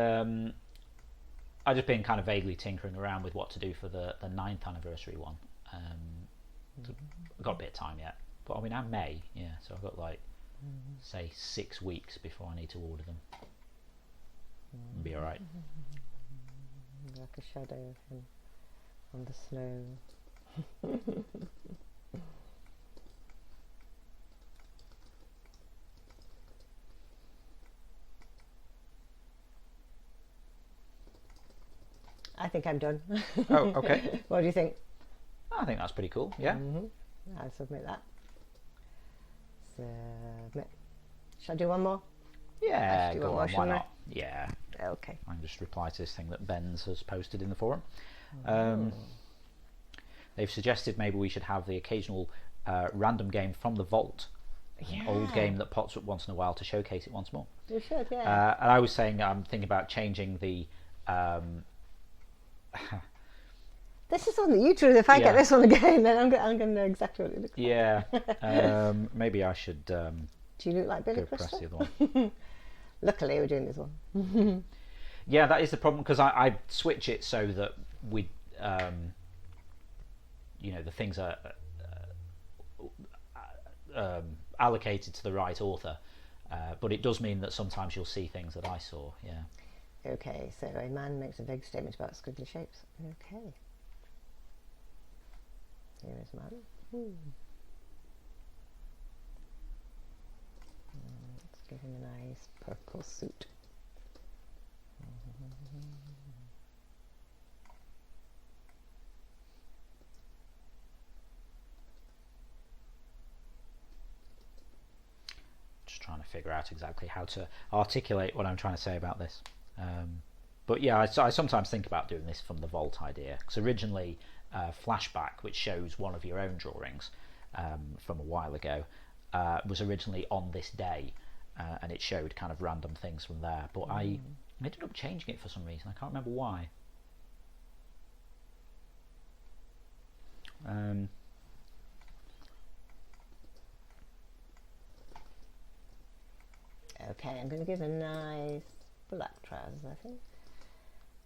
I've just been kind of vaguely tinkering around with what to do for the 9th anniversary one. I've got a bit of time yet, but I mean I'm May, yeah, so I've got like say 6 weeks before I need to order them. Be alright. Like a shadow of him on the snow. I think I'm done. Oh, okay. What do you think? I think that's pretty cool. Yeah. I'll submit that. Submit. Shall I do one more? Yeah. do Go one more, on. Why shouldn't I? not? Yeah. Okay. I can just reply to this thing that Ben's has posted in the forum. They've suggested maybe we should have the occasional random game from the vault, an old game that pops up once in a while to showcase it once more. We should, yeah. And I was saying I'm thinking about changing the. This is on the YouTube. If I Yeah. get this on the game, then I'm going to know exactly what it looks like. Yeah. Maybe I should Do you look like Billy go press Crystal? the other one. Luckily, we're doing this one. Yeah, that is the problem because I switch it so that we, the things are allocated to the right author, but it does mean that sometimes you'll see things that I saw. Yeah. Okay, so a man makes a vague statement about squiggly shapes. Okay. Here is man. Let's give him a nice purple suit. Just trying to figure out exactly how to articulate what I'm trying to say about this. But yeah, I sometimes think about doing this from the vault idea, because originally Flashback, which shows one of your own drawings from a while ago, was originally on this day, and it showed kind of random things from there, but I ended up changing it for some reason. I can't remember why. Okay, I'm going to give a nice black trousers, I think,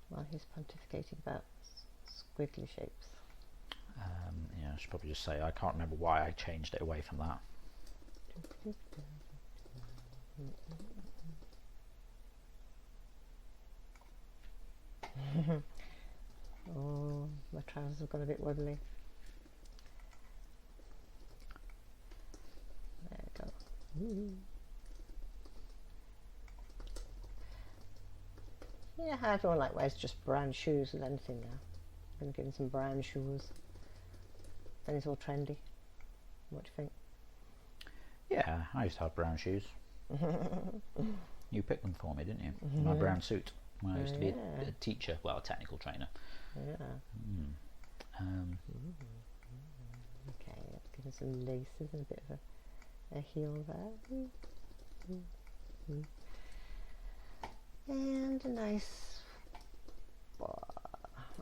while he's pontificating about squiggly shapes. Yeah, I should probably just say I can't remember why I changed it away from that. Oh, my trousers have got a bit wibbly. There we go. Yeah, how everyone like wears just brown shoes with anything now. I'm going to give him some brown shoes. Then it's all trendy. What do you think? Yeah, I used to have brown shoes. You picked them for me, didn't you? My brown suit. When I used to be a teacher, well, a technical trainer. Yeah. Okay, let's give him some laces and a bit of a heel there. And a nice, what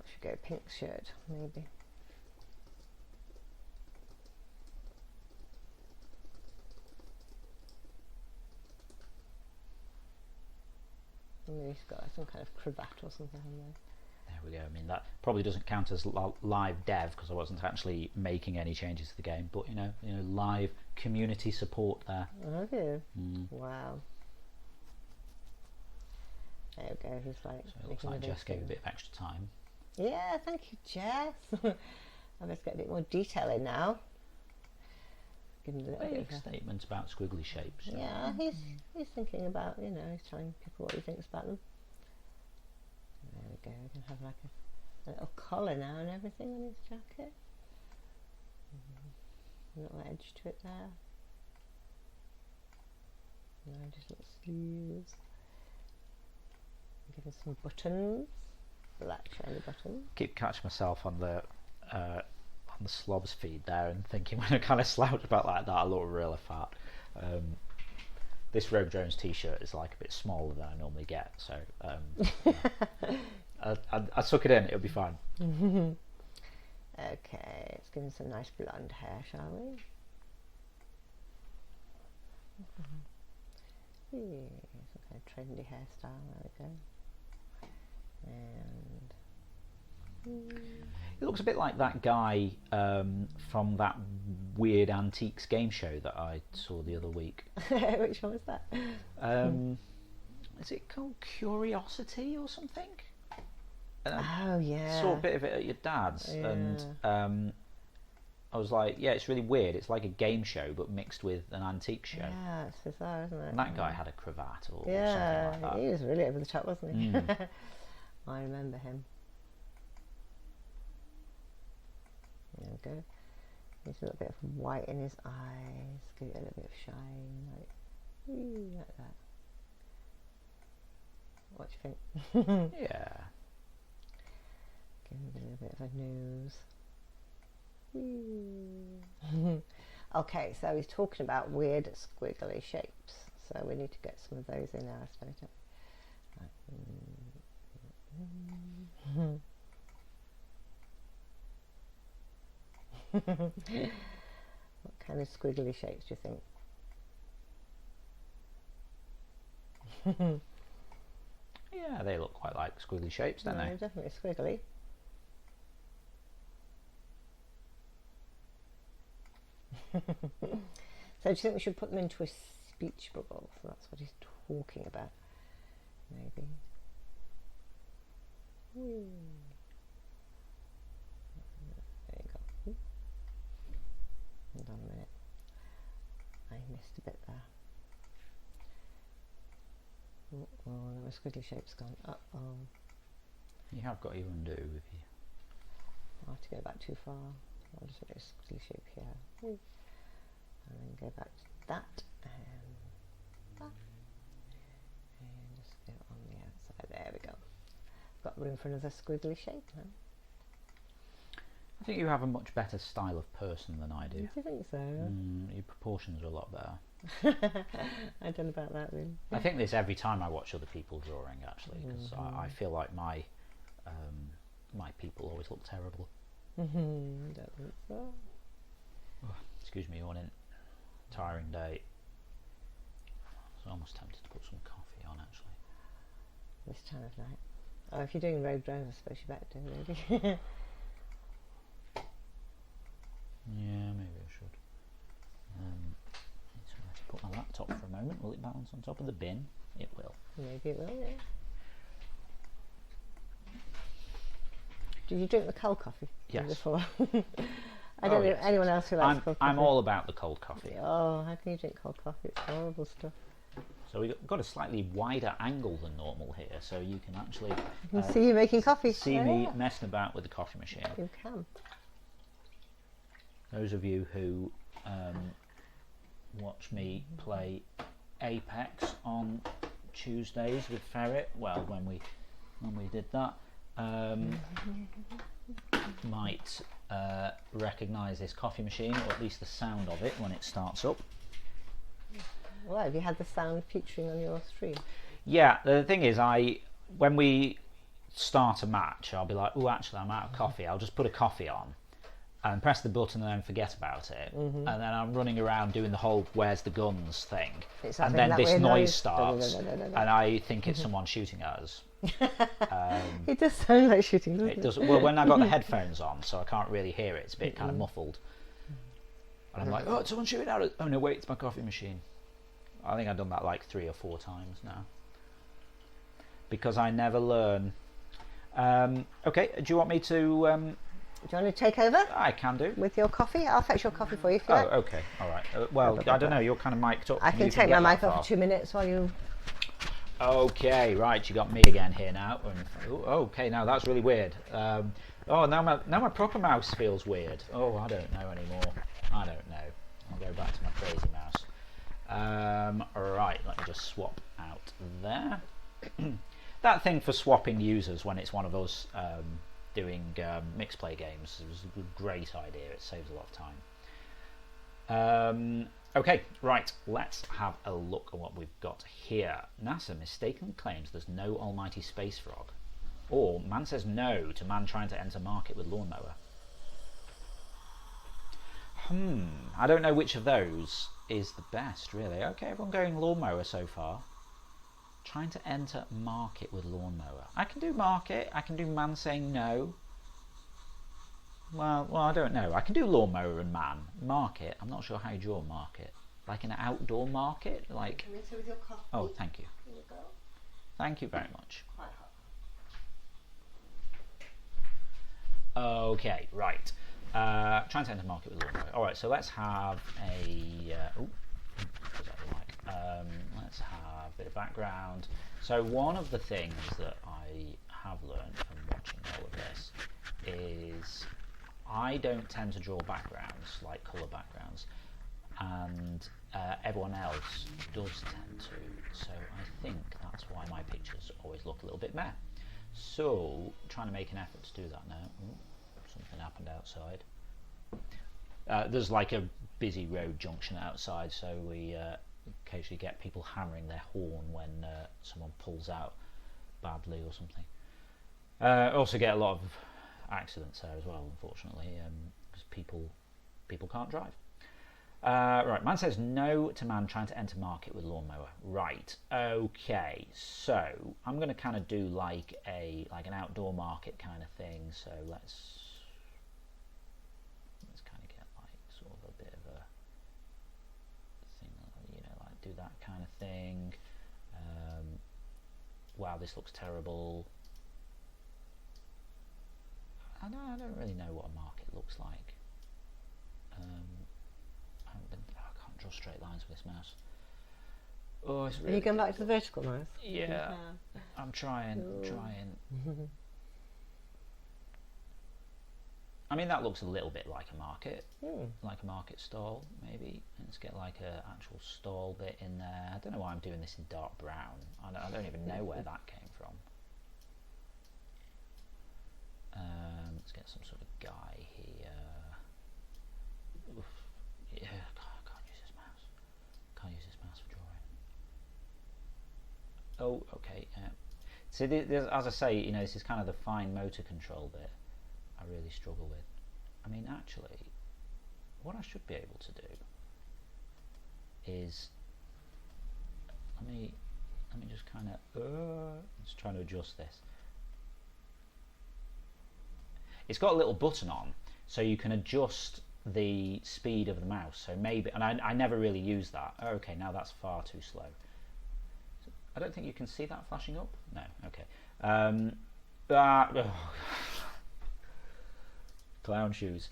should we go, pink shirt, maybe. Maybe he's got some kind of cravat or something on there. There we go. I mean, that probably doesn't count as live dev because I wasn't actually making any changes to the game, but you know, live community support there. Have you? Wow. There we go. He's like. So it looks like Jess gave a bit of extra time. Yeah, thank you, Jess. I best get a bit more detail in now. Give him a little bit of a statement about squiggly shapes. Yeah, he's thinking about, he's telling people what he thinks about them. There we go. We can have like a little collar now and everything on his jacket. A little edge to it there. Now just little sleeves. Give him some buttons, black shiny buttons. Keep catching myself on the slobs feed there and thinking when I kind of slouch about like that I look really fat. This Rogue Jones t-shirt is like a bit smaller than I normally get, so I suck it in, it'll be fine. Okay, let's give him some nice blonde hair, shall we? Some kind of trendy hairstyle, there we go. And he looks a bit like that guy from that weird antiques game show that I saw the other week. Which one was that? Is it called Curiosity or something? Oh yeah. I saw a bit of it at your dad's, yeah. And I was like, yeah, it's really weird. It's like a game show but mixed with an antique show. Yeah, it's bizarre, isn't it? And that guy had a cravat or something like that. He was really over the top, wasn't he? I remember him. There we go. There's a little bit of white in his eyes. Give it a little bit of shine, like that. What do you think? Yeah. Give him a little bit of a nose. Okay, so he's talking about weird squiggly shapes. So we need to get some of those in our photo. What kind of squiggly shapes do you think? Yeah, they look quite like squiggly shapes, don't they? Definitely squiggly. So do you think we should put them into a speech bubble? So that's what he's talking about, maybe. Whee. There you go. Hold on a minute. I missed a bit there. Oh, the squiggly shape's gone. Uh-oh. You have got your undo if you... I'll have to go back too far. I'll just make a squiggly shape here. Whee. And then go back to that. And just go on the outside. There we go. Got room for another squiggly shape now. I think you have a much better style of person than I do. Do you think so? Your proportions are a lot better. I don't know about that really. I think this every time I watch other people drawing, actually, because I feel like my people always look terrible. Don't think so. Oh, excuse me, on a tiring day. I was almost tempted to put some coffee on, actually. This time of night. Oh, if you're doing road driving, I suppose you better do, really. Yeah, maybe I should. Need to put my laptop for a moment. Will it balance on top of the bin? It will. Maybe it will, yeah. Did you drink the cold coffee? Yes. Before? I don't know anyone else who likes cold coffee. I'm all about the cold coffee. Oh, how can you drink cold coffee? It's horrible stuff. So we've got a slightly wider angle than normal here, so you can actually see you making coffee. See me messing about with the coffee machine. You can. Those of you who watch me play Apex on Tuesdays with Ferret, well, when we did that, might recognise this coffee machine, or at least the sound of it when it starts up. Well, have you had the sound featuring on your stream? Yeah, the thing is, when we start a match, I'll be like, oh, actually, I'm out of coffee. I'll just put a coffee on and press the button and then forget about it. And then I'm running around doing the whole where's the guns thing. And then this noise starts, and I think it's someone shooting at us. It does sound like shooting, doesn't it? It does. Well, when I've got the headphones on, so I can't really hear it. It's a bit kind of muffled. And I'm like, oh, it's someone shooting at us. Oh, no, wait, it's my coffee machine. I think I've done that like 3 or 4 times now. Because I never learn. Okay, do you want me to... do you want to take over? I can do. With your coffee? I'll fetch your coffee for you if you like. Oh, okay, all right. Well, I don't know, you're kind of mic'd up. I can take my mic off for 2 minutes while you... Okay, right, you got me again here now. Okay, now that's really weird. Now my proper mouse feels weird. Oh, I don't know anymore. I don't know. I'll go back to my crazy mouse. Right, let me just swap out there. That thing for swapping users when it's one of us doing mixed play games is a great idea. It saves a lot of time. Okay, right, let's have a look at what we've got here. NASA mistakenly claims there's no almighty space frog. Or man says no to man trying to enter market with lawnmower. I don't know which of those is the best, really. Okay, everyone going lawnmower so far. Trying to enter market with lawnmower. I can do market. I can do man saying no. Well, I don't know. I can do lawnmower and man. Market, I'm not sure how you draw market. Like an outdoor market? Like... Come in with your coffee. Oh, thank you. Here you go. Thank you very much. Quite hot. Okay, right. Trying to enter market with lawnmower. Alright, so let's have a... let's have a bit of background. So one of the things that I have learned from watching all of this is I don't tend to draw backgrounds, like colour backgrounds, and everyone else does tend to. So I think that's why my pictures always look a little bit meh. So trying to make an effort to do that now. Something happened outside. There's like a busy road junction outside, so we occasionally get people hammering their horn when someone pulls out badly or something. Also get a lot of accidents there as well, unfortunately, because people can't drive. Right, man says no to man trying to enter market with lawnmower. Right, okay, so I'm going to kind of do like an outdoor market kind of thing. So let's kind of get like sort of a bit of a thing, you know, like do that kind of thing. Wow, this looks terrible. I don't really know what a market looks like. I can't draw straight lines with this mouse. Oh, it's really. Are you going back to the vertical mouse? Yeah, I'm trying. I mean, that looks a little bit like a market, like a market stall, maybe. Let's get like a actual stall bit in there. I don't know why I'm doing this in dark brown. I don't even know where that came from. Let's get some sort of guy here. Oof. Yeah, I can't use this mouse. Can't use this mouse for drawing. Oh, okay. So as I say, you know, this is kind of the fine motor control bit I really struggle with. I mean, actually, what I should be able to do is let me just kind of just trying to adjust this. It's got a little button on, so you can adjust the speed of the mouse. So maybe, and I never really use that. Oh, okay, now that's far too slow. I don't think you can see that flashing up. No, okay. Clown shoes.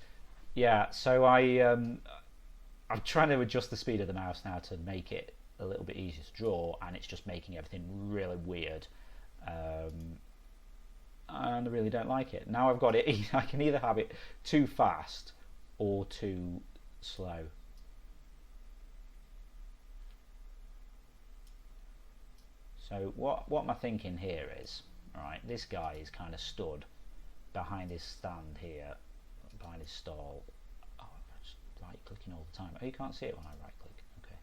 Yeah, so I'm trying to adjust the speed of the mouse now to make it a little bit easier to draw, and it's just making everything really weird. And I really don't like it. Now I've got it, I can either have it too fast or too slow. So what am I thinking here is, right, this guy is kind of stood behind his stand here, behind his stall. Oh, I'm just right clicking all the time. Oh, you can't see it when I right click. Okay.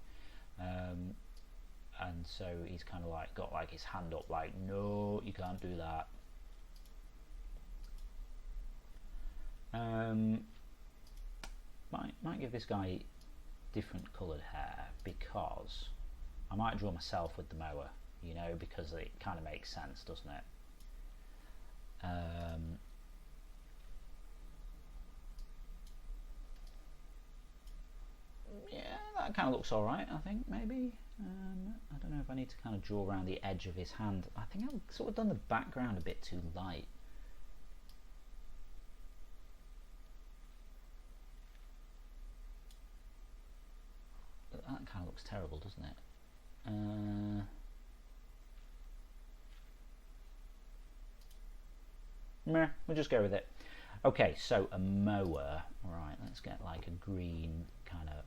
And so he's kind of like got like his hand up like, no, you can't do that. Might give this guy different coloured hair, because I might draw myself with the mower, you know, because it kind of makes sense, doesn't it? Yeah, that kind of looks alright, I think, maybe. I don't know if I need to kind of draw around the edge of his hand. I think I've sort of done the background a bit too light. That kind of looks terrible, doesn't it? Meh, we'll just go with it. Okay, so a mower. Right, let's get like a green kind of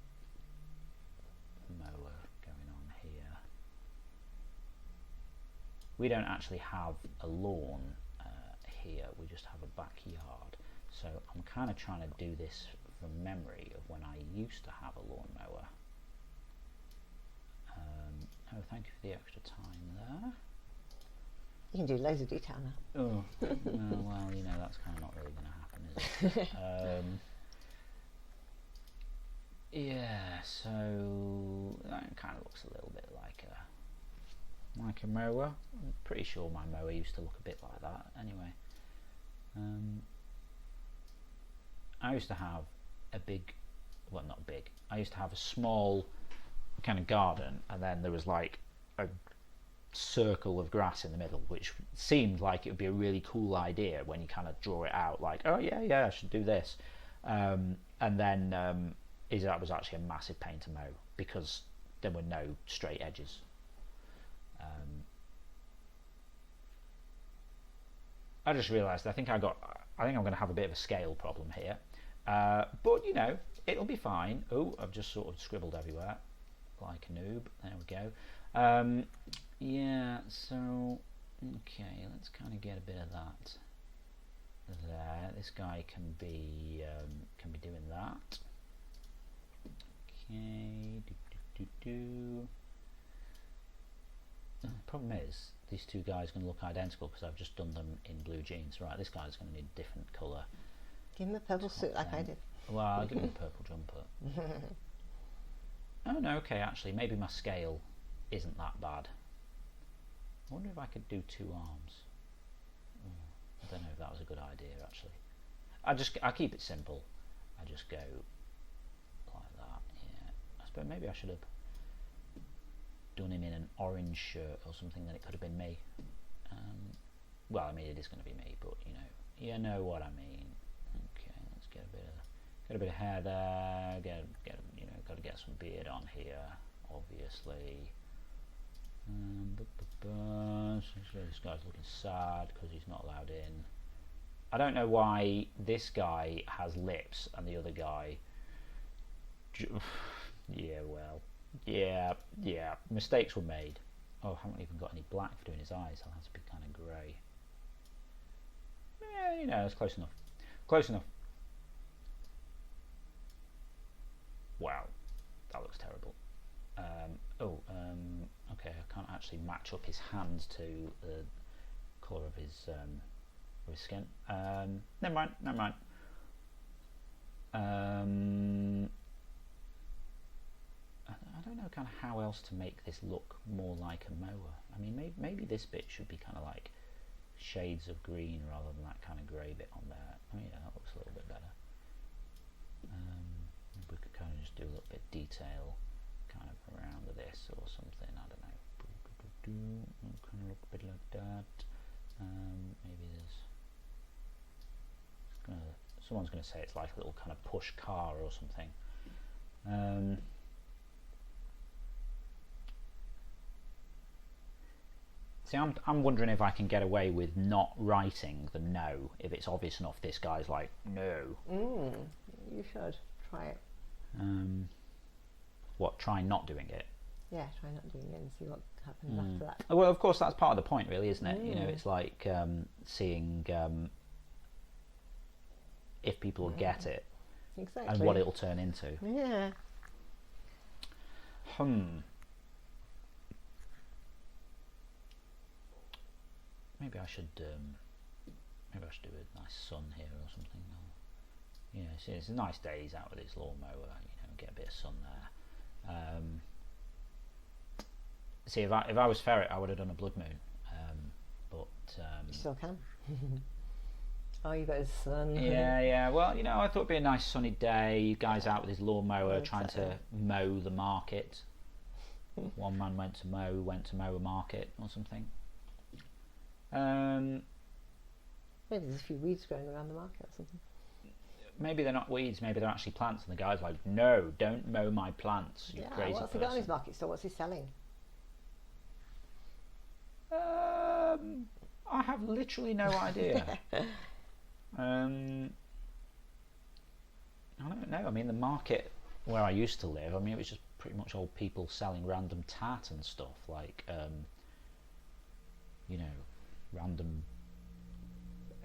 mower going on here. We don't actually have a lawn here, we just have a backyard. So I'm kind of trying to do this from memory of when I used to have a lawnmower. Oh, thank you for the extra time there. You can do loads of detail now. Oh, well, you know, that's kind of not really going to happen, is it? Yeah, so that kind of looks a little bit like a mower. I'm pretty sure my mower used to look a bit like that. Anyway, I used to have a big, well, not big. I used to have a small kind of garden, and then there was like a circle of grass in the middle, which seemed like it would be a really cool idea when you kind of draw it out, like, oh yeah, I should do this. And then that was actually a massive pain to mow, because there were no straight edges. I just realised I think I'm going to have a bit of a scale problem here, but you know, it'll be fine. Oh, I've just sort of scribbled everywhere like a noob. There we go. Yeah, so okay, let's kind of get a bit of that there. This guy can be doing that. Okay. The problem is these two guys are going to look identical because I've just done them in blue jeans. Right, this guy's going to need a different colour. Give him a purple suit like I did. Well, I'll give him a purple jumper. Oh no, okay, actually, maybe my scale isn't that bad. I wonder if I could do two arms. I don't know if that was a good idea, actually. I keep it simple. I just go like that. Yeah, I suppose maybe I should have done him in an orange shirt or something. Then it could have been me. Well, I mean, it is going to be me, but you know what I mean. Got a bit of hair there. Got to get some beard on here, obviously. This guy's looking sad because he's not allowed in. I don't know why this guy has lips and the other guy. Yeah, mistakes were made. Oh, I haven't even got any black for doing his eyes. I'll have to be kind of grey. Yeah, it's close enough. Close enough. Wow, that looks terrible. Okay, I can't actually match up his hands to the colour of his skin. Never mind. I don't know kind of how else to make this look more like a mower. I mean, maybe this bit should be kind of like shades of green rather than that kind of grey bit on there. Oh yeah, that looks a little bit better. We could kind of just do a little bit of detail kind of around this or something, I don't know. Kind of look a bit like that. Maybe someone's going to say it's like a little kind of push car or something. See, I'm wondering if I can get away with not writing the no, if it's obvious enough this guy's like, no. You should try it. What, try not doing it? Yeah, try not doing it and see what happens after that. Well, of course, that's part of the point, really, isn't it? You know, it's like seeing if people will get it Exactly. and what it'll turn into. Yeah. Maybe I should do a nice sun here or something. It's a nice day. He's out with his lawnmower. Get a bit of sun there. See, if I was ferret, I would have done a blood moon. But You still can. Oh, you got his sun. Yeah. Well, I thought it'd be a nice sunny day. You guys out with his lawnmower, trying to mow the market. One man went to mow a market or something. Maybe there's a few weeds growing around the market or something. Maybe they're not weeds, maybe they're actually plants, and the guy's like, no, don't mow my plants, you crazy what's he got on his market store? What's he selling? I have literally no idea. I don't know. I mean, the market where I used to live, it was just pretty much old people selling random tat and stuff, like, random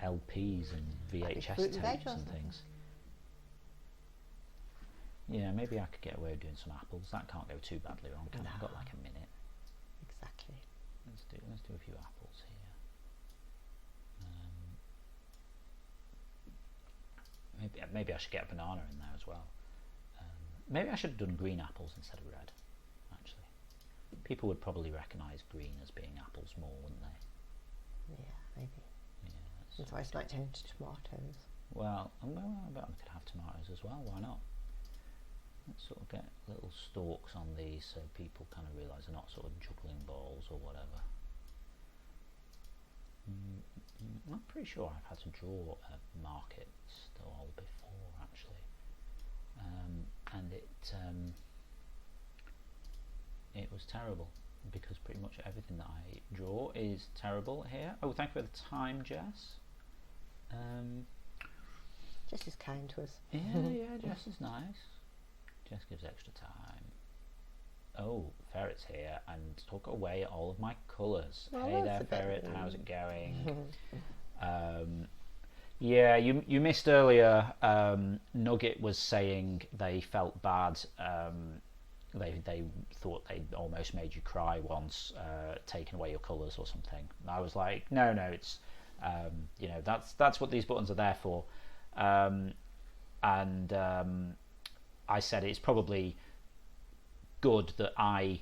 LPs and VHS tapes and things. Yeah, maybe I could get away with doing some apples. That can't go too badly wrong, can it? I've got like a minute. Exactly. Let's do a few apples here. Maybe I should get a banana in there as well. Maybe I should have done green apples instead of red. Actually, people would probably recognise green as being apples more, wouldn't they? Yeah, maybe. Yeah. That's why it's like turning to tomatoes. Well, I bet I could have tomatoes as well. Why not? Let's sort of get little stalks on these so people kind of realise they're not sort of juggling balls or whatever. I'm pretty sure I've had to draw a market stall before, actually, and it was terrible because pretty much everything that I draw is terrible here. Oh, thank you for the time, Jess. Jess is kind to us. Yeah, Jess is nice. Jess gives extra time. Oh, Ferret's here and took away all of my colours. Well, hey there, that's a bit Ferret, rude. how's it going? Yeah, you missed earlier. Nugget was saying they felt bad. They thought they almost made you cry once, taking away your colours or something. And I was like, no, it's that's what these buttons are there for. I said it's probably good that I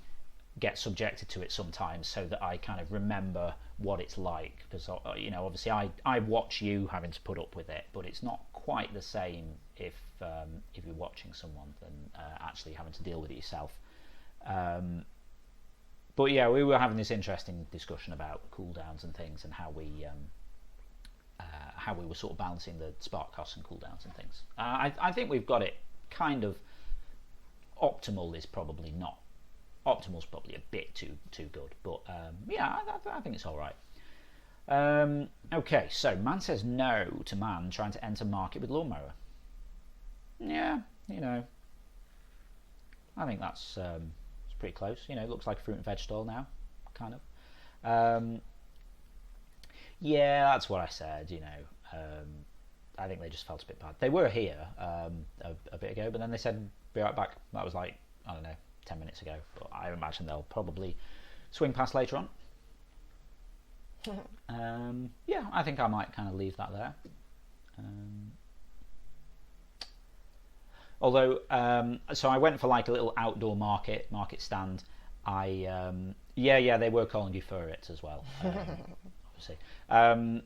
get subjected to it sometimes so that I kind of remember what it's like, because obviously I watch you having to put up with it, but it's not quite the same if you're watching someone than actually having to deal with it yourself. But yeah, we were having this interesting discussion about cooldowns and things and how we how we were sort of balancing the spark costs and cooldowns and things. I think we've got it kind of optimal. Is probably not optimal's probably a bit too good, but yeah, I think it's all right. Okay, so man says no to man trying to enter market with lawnmower. Yeah, you know, I think that's it's pretty close. You know, it looks like a fruit and veg stall now, kind of. Yeah, that's what I said. You know, I think they just felt a bit bad. They were here a bit ago, but then they said be right back. That was like, I don't know, 10 minutes ago. But I imagine they'll probably swing past later on. Yeah, I think I might kind of leave that there. Although, so I went for like a little outdoor market stand. Yeah, they were calling you for it as well. Obviously, having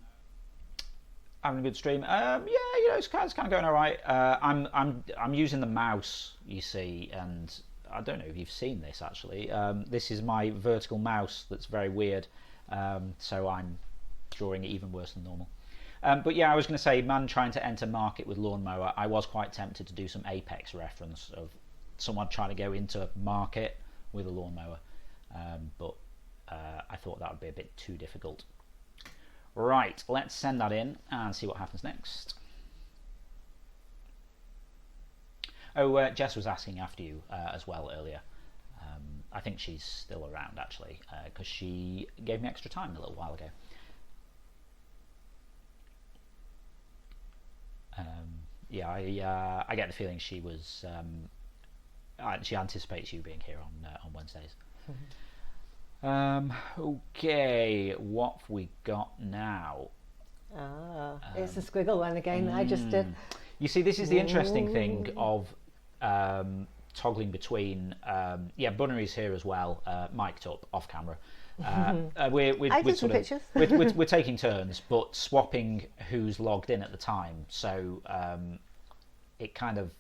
a good stream. Yeah, you know, it's kind of going all right. I'm using the mouse, you see, and I don't know if you've seen this actually. This is my vertical mouse that's very weird. So I'm drawing it even worse than normal. But yeah, I was going to say, man trying to enter market with lawnmower. I was quite tempted to do some Apex reference of someone trying to go into market with a lawnmower, but I thought that would be a bit too difficult. Right, let's send that in and see what happens next. Oh, Jess was asking after you as well earlier. I think she's still around actually, because she gave me extra time a little while ago. Yeah, I get the feeling she was. She anticipates you being here on Wednesdays. Okay, what have we got now? It's the squiggle one again that I just did. You see, this is the interesting thing of toggling between. Yeah, Bunnery's here as well, mic'd up off camera. We're taking turns, but swapping who's logged in at the time. So it kind of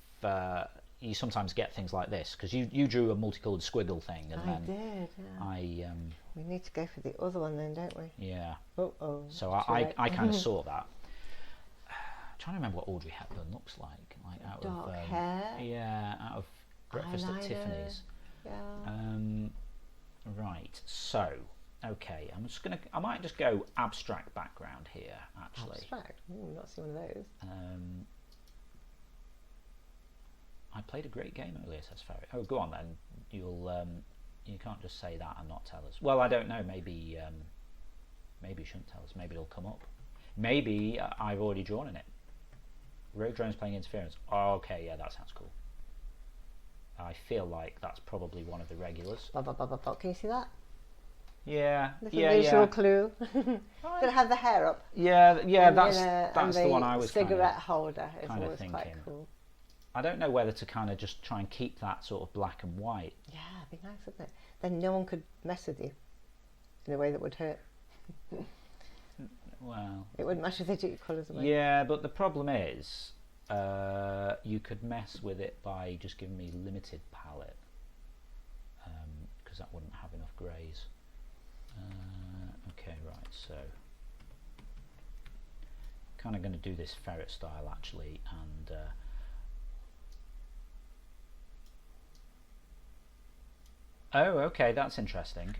you sometimes get things like this because you drew a multicolored squiggle thing, and I did. Yeah. We need to go for the other one then, don't we? Yeah. So right. I kind of saw that. I'm trying to remember what Audrey Hepburn looks like out dark of hair. Yeah, out of Breakfast at Tiffany's. Yeah. Right. So, okay, I might just go abstract background here. Actually, abstract. Not seen one of those. I played a great game earlier, says Ferret. Oh, go on then. You can't just say that and not tell us. Well, I don't know. Maybe you shouldn't tell us. Maybe it'll come up. Maybe I've already drawn in it. Rogue drones playing interference. Oh, okay, yeah, that sounds cool. I feel like that's probably one of the regulars. Can you see that? Yeah, visual clue. Did it have the hair up? Yeah, that's the one I was cigarette holder is kind of always thinking. quite cool. I don't know whether to kind of just try and keep that sort of black and white. Yeah, it'd be nice, wouldn't it? Then no one could mess with you in a way that would hurt. Well, it wouldn't matter if they took your colours away. Yeah, but the problem is, you could mess with it by just giving me limited palette, because that wouldn't have enough greys. Okay, right, so kind of going to do this ferret style actually, and oh, okay, that's interesting.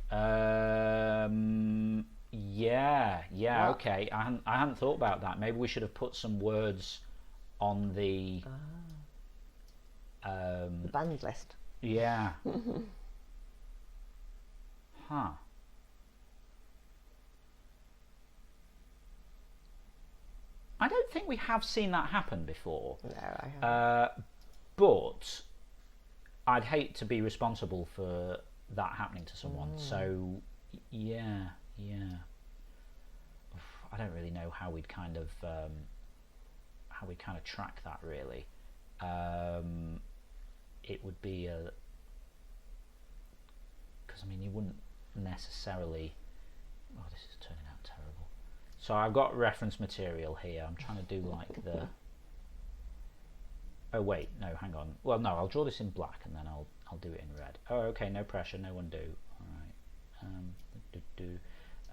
Yeah, What? okay. I hadn't thought about that. Maybe we should have put some words on the banned list. Yeah. Huh. I don't think we have seen that happen before. No, I haven't. But I'd hate to be responsible for that happening to someone. So yeah. I don't really know how we'd kind of track that really. It would be because I mean you wouldn't necessarily. Oh, this is turning out terrible. So I've got reference material here. I'm trying to do like the. Oh wait, no, hang on. Well, no, I'll draw this in black and then I'll do it in red. Oh, okay, no pressure, no undo. All right.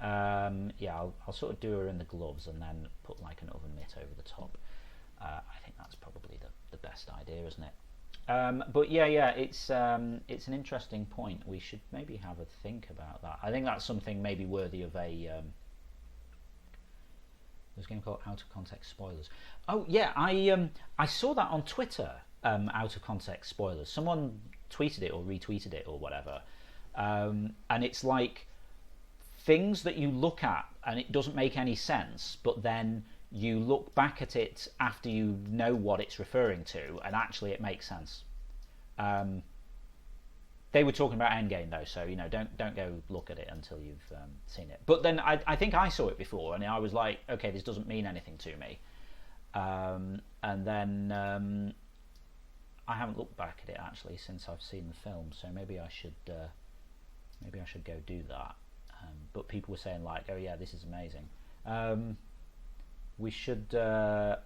Yeah, I'll sort of do her in the gloves and then put like an oven mitt over the top. I think that's probably the best idea, isn't it? But yeah, it's an interesting point. We should maybe have a think about that. I think that's something maybe worthy of a there's a game called Out of Context Spoilers. Oh yeah, I saw that on Twitter. Out of Context Spoilers. Someone tweeted it or retweeted it or whatever, and it's like things that you look at and it doesn't make any sense, but then you look back at it after you know what it's referring to, and actually it makes sense. They were talking about Endgame though, so don't go look at it until you've seen it. But then I think I saw it before, and I was like, okay, this doesn't mean anything to me. And then I haven't looked back at it actually since I've seen the film, so maybe I should go do that. But people were saying like, oh yeah, this is amazing. We should. Oh,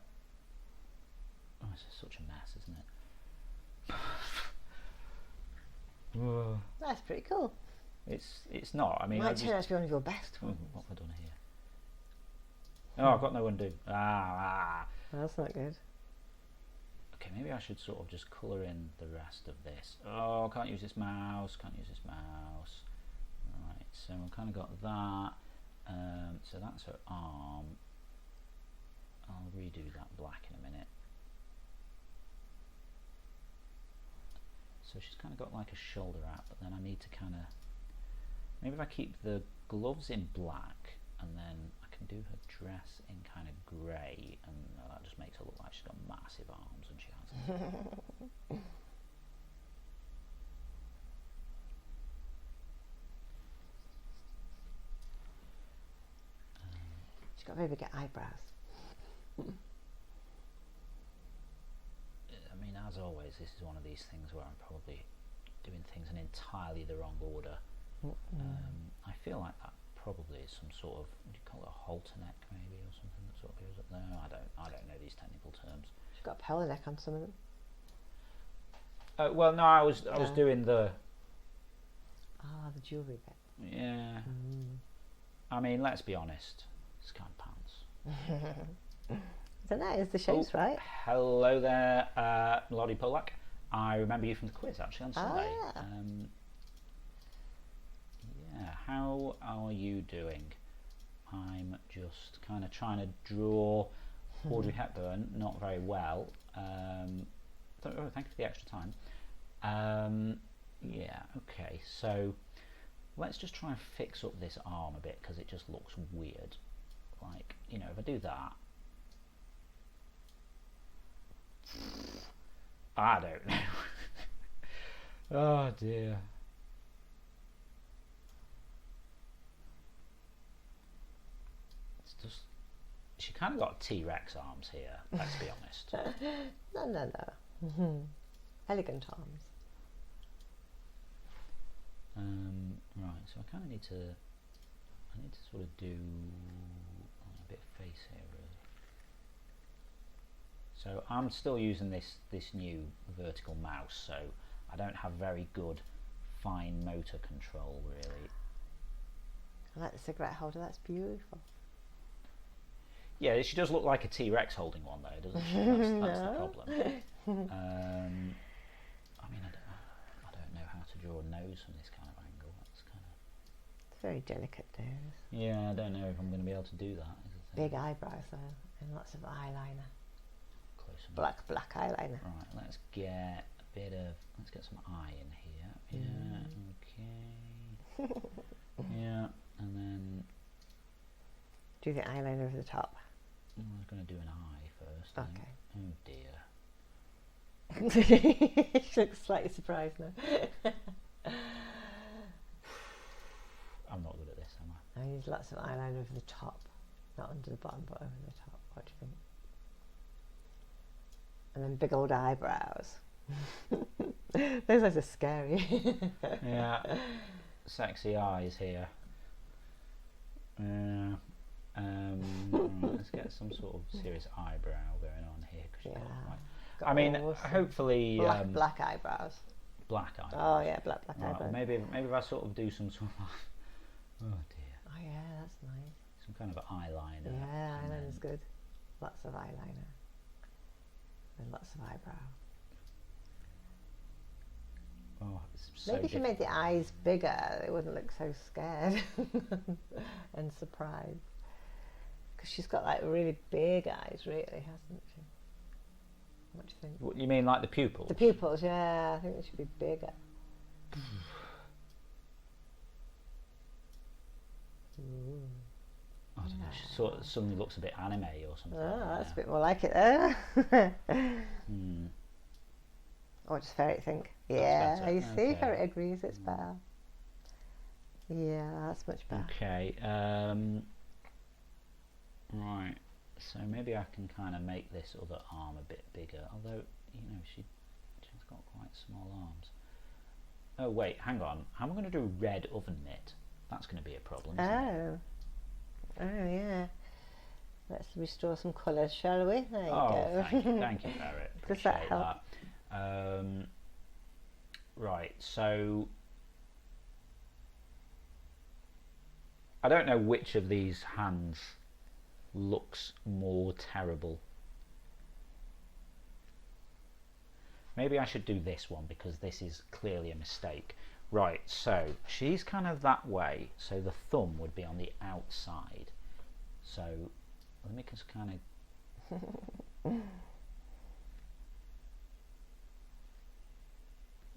it's such a mess, isn't it? That's pretty cool. It's not. I mean, Might turn out to be one of your best ones. What have I done here? Oh, I've got no undo. That's not good. Okay, maybe I should sort of just colour in the rest of this. Oh, can't use this mouse. Right, so I've kind of got that. So that's her arm. I'll redo that black in a minute. So she's kind of got like a shoulder out, but then I need to kind of, maybe if I keep the gloves in black and then I can do her dress in kind of grey, and that just makes her look like she's got massive arms and she hasn't. She's got very big eyebrows. I mean, as always, this is one of these things where I'm probably doing things in entirely the wrong order. I feel like that probably is some sort of, what do you call it, a halter neck maybe, or something that sort of goes up there. I don't know these technical terms. She's got a polo neck on some of them. Well, no, I was doing the. The jewellery bit. Yeah. I mean, let's be honest. Sky pants. I don't know, is the shapes right? Hello there, Lottie Polak. I remember you from the quiz actually on Sunday. Yeah. Yeah, how are you doing? I'm just kind of trying to draw Audrey Hepburn, not very well. Thank you for the extra time. Yeah, okay, so let's just try and fix up this arm a bit because it just looks weird. Like, if I do that, I don't know. Oh dear. It's just, she kind of got T-Rex arms here, let's be honest. No. Elegant arms. Right, so I kind of need to sort of do a bit of face here really. So I'm still using this new vertical mouse, so I don't have very good fine motor control really. I like the cigarette holder, that's beautiful. Yeah, she does look like a T-Rex holding one though, doesn't she? That's the problem. I mean, I don't know how to draw a nose from this kind of angle. That's kind of... It's very delicate nose. Yeah, I don't know if I'm going to be able to do that. Big eyebrows though, and lots of eyeliner. Close enough. Black eyeliner. Right, let's get some eye in here. Yeah, okay. Yeah, and then... Do the eyeliner over the top. I was going to do an eye first. Okay. Oh dear. She looks slightly surprised now. I'm not good at this, am I? I use lots of eyeliner over the top. Not under the bottom, but over the top. What do you think? And then big old eyebrows. Those eyes are scary. Yeah. Sexy eyes here. Let's get some sort of serious eyebrow going on here. Yeah. I mean, hopefully black eyebrows. Black eyebrows. Oh yeah, black right, eyebrows. maybe if I sort of do some sort of. Oh dear. Oh yeah, kind of eyeliner. Yeah, and eyeliner's then- good. Lots of eyeliner. And lots of eyebrow. Oh, it's so Maybe if you made the eyes bigger, they wouldn't look so scared and surprised. Because she's got like really big eyes, really, hasn't she? What do you think? What, you mean like the pupils? The pupils, yeah, I think they should be bigger. Ooh. I don't know. She sort of suddenly looks a bit anime or something. Oh, that's a bit more like it there. Hmm. What does Ferret think? That's Yeah, better. you see, Okay. Ferret agrees it's better. Yeah, that's much better. Okay. Right. So maybe I can kind of make this other arm a bit bigger. Although, you know, she's got quite small arms. Oh wait, hang on. How am I going to do red oven mitt? That's going to be a problem, isn't it? Oh yeah. Let's restore some colours, shall we? There you Oh, go. thank you, Ferret. Does that Appreciate help? that. Right, so I don't know which of these hands looks more terrible. Maybe I should do this one because this is clearly a mistake. Right, so she's kind of that way, so the thumb would be on the outside. So let me just kind of...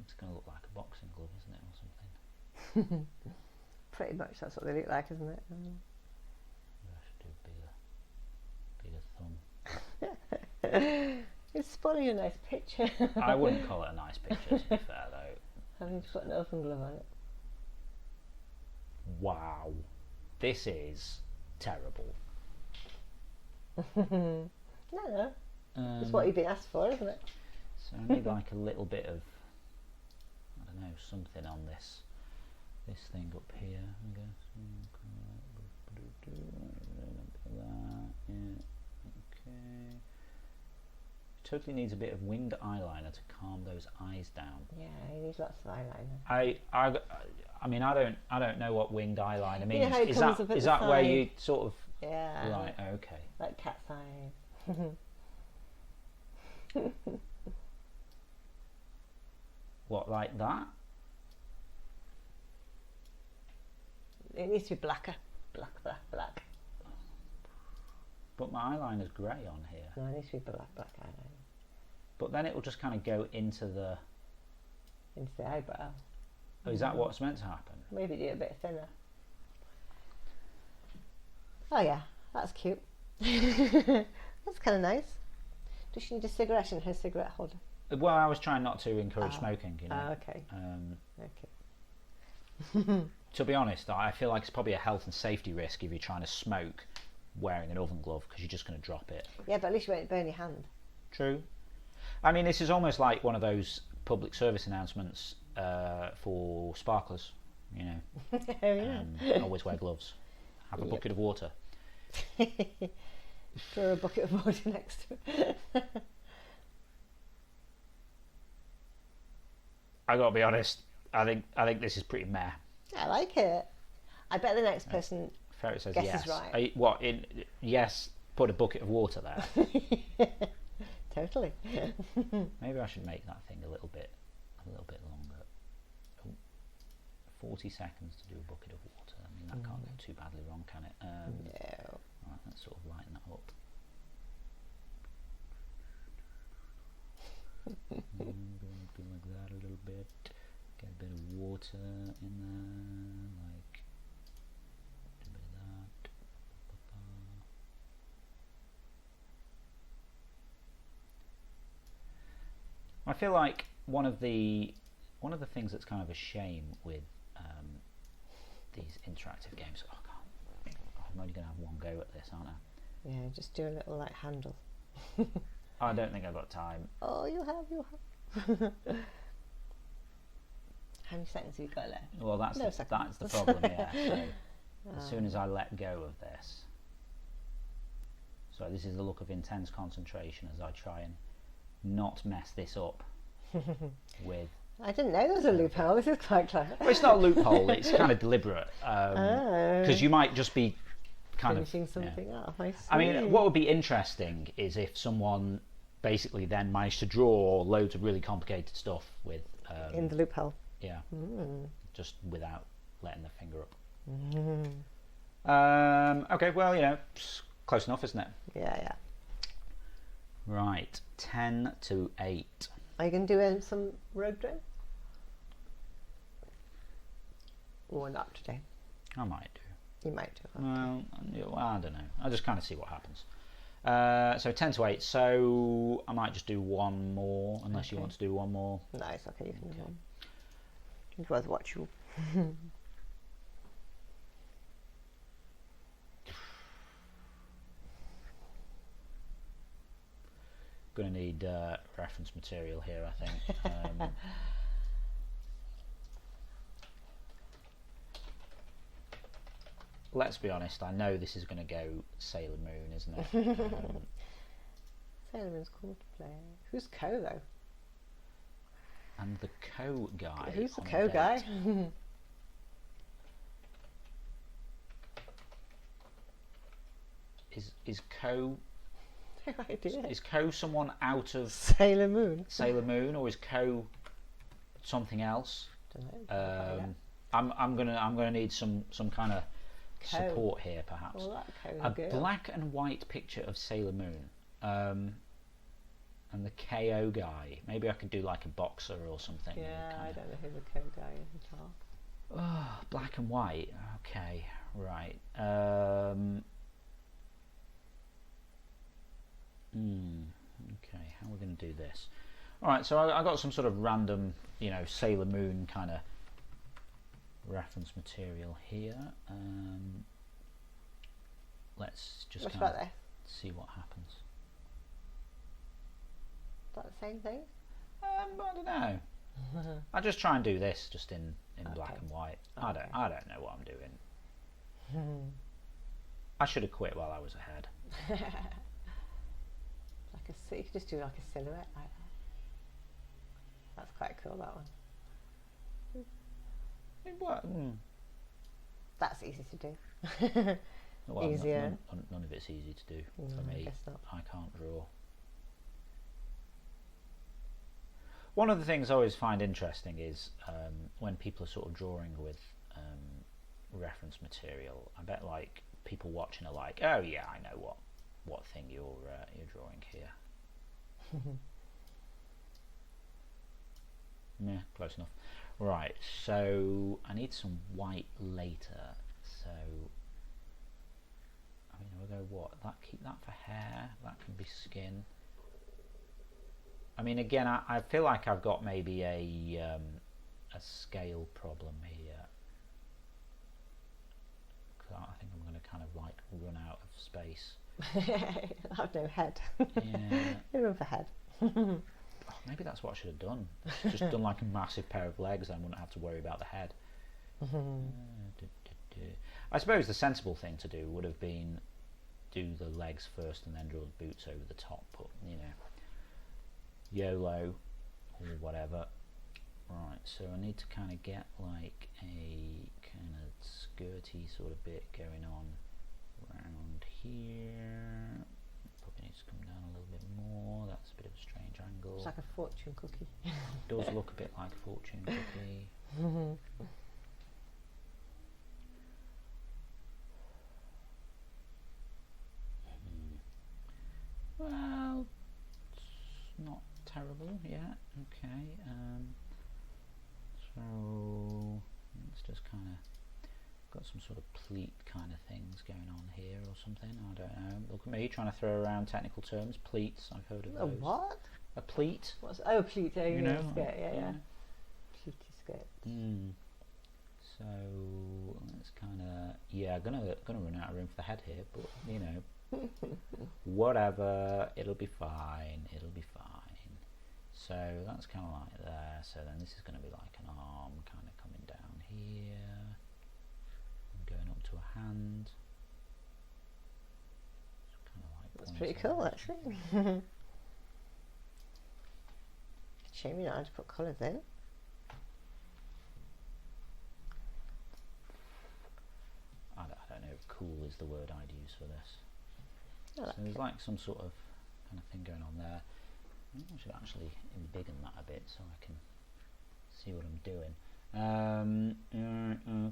It's going to look like a boxing glove, isn't it, or something? Pretty much that's what they look like, isn't it? Maybe I should do a bigger thumb. It's spoiling a nice picture. I wouldn't call it a nice picture, to be fair, though. Having to put an open glove on it. Wow, this is terrible. No, it's what you've been asked for, isn't it? So I need like a little bit of, I don't know, something on this thing up here, I guess. Yeah, okay. Totally needs a bit of winged eyeliner to calm those eyes down. Yeah, you need lots of eyeliner. I mean, I don't know what winged eyeliner means. You know how it is comes that up at is the that where side? you sort of Yeah. right? Okay. Like cat's eyes. What, like that? It needs to be blacker. Black. But my eyeliner's grey on here. No, it needs to be black eyeliner. But then it will just kind of go into the. Into the eyebrow. Oh, is that what's meant to happen? Maybe do it a bit thinner. Oh yeah, that's cute. That's kind of nice. Does she need a cigarette in her cigarette holder? Well, I was trying not to encourage smoking, you know. Oh, okay. Okay. To be honest, I feel like it's probably a health and safety risk if you're trying to smoke wearing an oven glove because you're just going to drop it. Yeah, but at least you won't burn your hand. True. I mean, this is almost like one of those public service announcements for sparklers, you know. Oh yeah. Always wear gloves. Have a bucket of water. Throw a bucket of water next to it. I gotta be honest. I think this is pretty meh. I like it. I bet the next person Ferret says guesses yes. right. What? Yes. Put a bucket of water there. Totally. Maybe I should make that thing a little bit longer. Oh, 40 seconds to do a bucket of water. I mean, that can't go too badly wrong, can it? No. Right, let's sort of lighten that up. Do like that a little bit. Get a bit of water in there, like do a bit of that. I feel like one of the things that's kind of a shame with these interactive games. Oh, I'm only going to have one go at this, aren't I? Yeah, just do a little like handle. I don't think I've got time. Oh, you have. How many seconds have you got left? Well, that's No the seconds. problem. Yeah. So as soon as I let go of this, so this is the look of intense concentration as I try and not mess this up with. I didn't know there was a loophole. This is quite clever. Well, it's not a loophole. It's kind of deliberate because you might just be kind of finishing something off. I mean, what would be interesting is if someone basically then managed to draw loads of really complicated stuff with in the loophole. Yeah, just without letting the finger up. Okay, well, it's close enough, isn't it? Yeah. Right, 10 to 8. Are you going to do some road drawing? Or not today? I might do. You might do. Okay. Well, I don't know. I'll just kind of see what happens. So 10 to 8. So I might just do one more, unless you want to do one more. No, it's okay. You can do one. I'd rather watch you. Going to need reference material here, I think. Let's be honest, I know this is going to go Sailor Moon, isn't it? Sailor Moon's cool to play. Who's Co though? And the Co guy. Who's the Co guy? Is Co? No idea. Is Co someone out of Sailor Moon? Sailor Moon, or is Co something else? Don't know. I'm gonna need some kind of support here, perhaps. Well, that a black and white picture of Sailor Moon, and the KO guy. Maybe I could do like a boxer or something. Yeah, I don't know who the KO guy is at all. Oh, black and white. Okay, right. Okay, how are we going to do this? All right, so I got some sort of random, Sailor Moon kind of reference material here. Let's just kind of see what happens. Is that the same thing? I don't know. I'll just try and do this just in black and white. I don't know what I'm doing. I should have quit while I was ahead. You could just do like a silhouette like that. That's quite cool, that one. That's easy to do. Well, easier. None of it's easy to do for me. I guess not. I can't draw. One of the things I always find interesting is when people are sort of drawing with reference material. I bet like people watching are like, oh yeah, I know what thing you're drawing here. Yeah, close enough. Right, so I need some white later. So I mean, we'll go what? Keep that for hair. That can be skin. I mean, again, I feel like I've got maybe a scale problem here. I think I'm going to kind of like run out of space. I have no head. Yeah. No room for head. Maybe that's what I should have done. Just done like a massive pair of legs, and I wouldn't have to worry about the head. I suppose the sensible thing to do would have been do the legs first and then draw the boots over the top. But YOLO or whatever. Right, so I need to kind of get like a kind of skirty sort of bit going on around here. Probably needs to come down a little bit more. That's a bit of a strange angle. It's like a fortune cookie. It does look a bit like a fortune cookie. Well, it's not terrible yet. Okay, so let's just kind of got some sort of pleat kind of things going on here or something. I don't know. Look at me trying to throw around technical terms. Pleats, I've heard of those. A what? A pleat. A pleat? Yeah, you know, skirt. Yeah. Pleaty skirt. So let's kind of gonna run out of room for the head here, but whatever, it'll be fine. So that's kind of like there. So then this is going to be like an arm kind of coming down here and going up to a hand. Kind of like that's pretty cool, actually. Shame you don't have to put colours in. I don't know if cool is the word I'd use for this. I So like there's it. like some sort of kind of thing going on there. I should actually embiggen that a bit so I can see what I'm doing.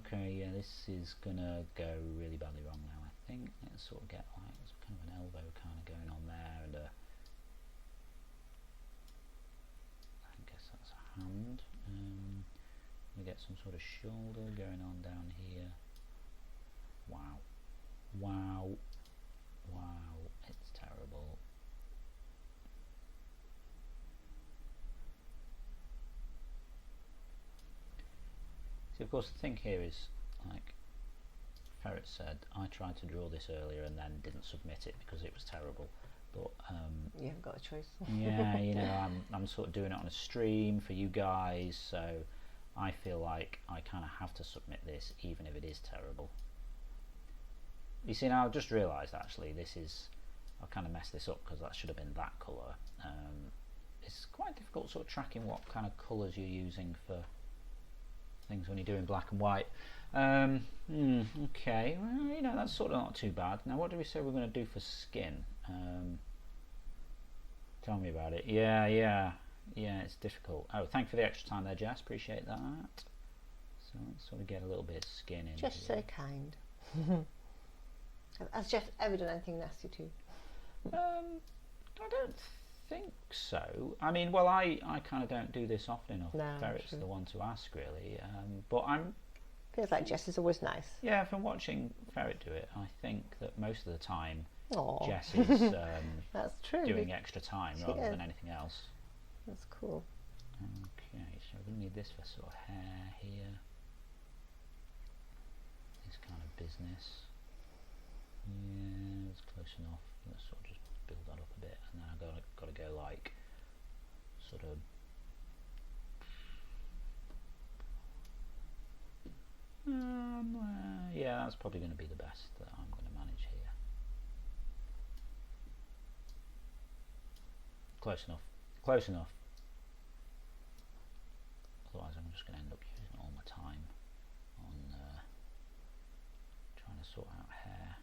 Okay, yeah, this is gonna go really badly wrong now, I think. Let's sort of get like kind of an elbow kind of going on there, and I guess that's a hand. We get some sort of shoulder going on down here. Wow, wow, wow, it's terrible. See, of course, the thing here is, like Ferret said, I tried to draw this earlier and then didn't submit it because it was terrible. But You haven't got a choice. yeah, you know, I'm sort of doing it on a stream for you guys, so I feel like I kind of have to submit this even if it is terrible. You see, now I've just realised actually I've kind of messed this up because that should have been that colour. It's quite difficult sort of tracking what kind of colours you're using for things when you're doing black and white. Okay, well, you know, that's sort of not too bad. Now what do we say we're going to do for skin? Tell me about it. Yeah, it's difficult. Oh, thank you for the extra time there, Jess, appreciate that. So let's sort of get a little bit of skin in Just here. so kind. Has Jeff ever done anything nasty to you? I don't think so. I mean, well, I kind of don't do this often enough. No, Ferret's true. the one to ask, really. But I'm, Feels like Jess is always nice. yeah, from watching Ferret do it, I think that most of the time Aww. Jess is That's true. doing extra time She rather is. than anything else. That's cool. Okay, so we're going to need this for sort of hair here. This kind of business. Yeah, it's close enough. Let's sort of just build that up a bit, and then I've got to go like sort of. Yeah, that's probably going to be the best that I'm going to manage here. Close enough. Close enough. Otherwise, I'm just going to end up using all my time on trying to sort out hair.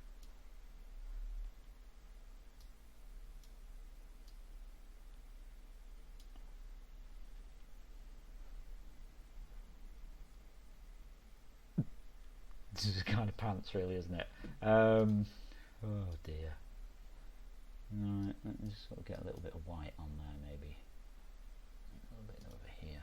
This is kind of pants, really, isn't it? Oh dear. Right, let me just sort of get a little bit of white on there, maybe. A little bit over here.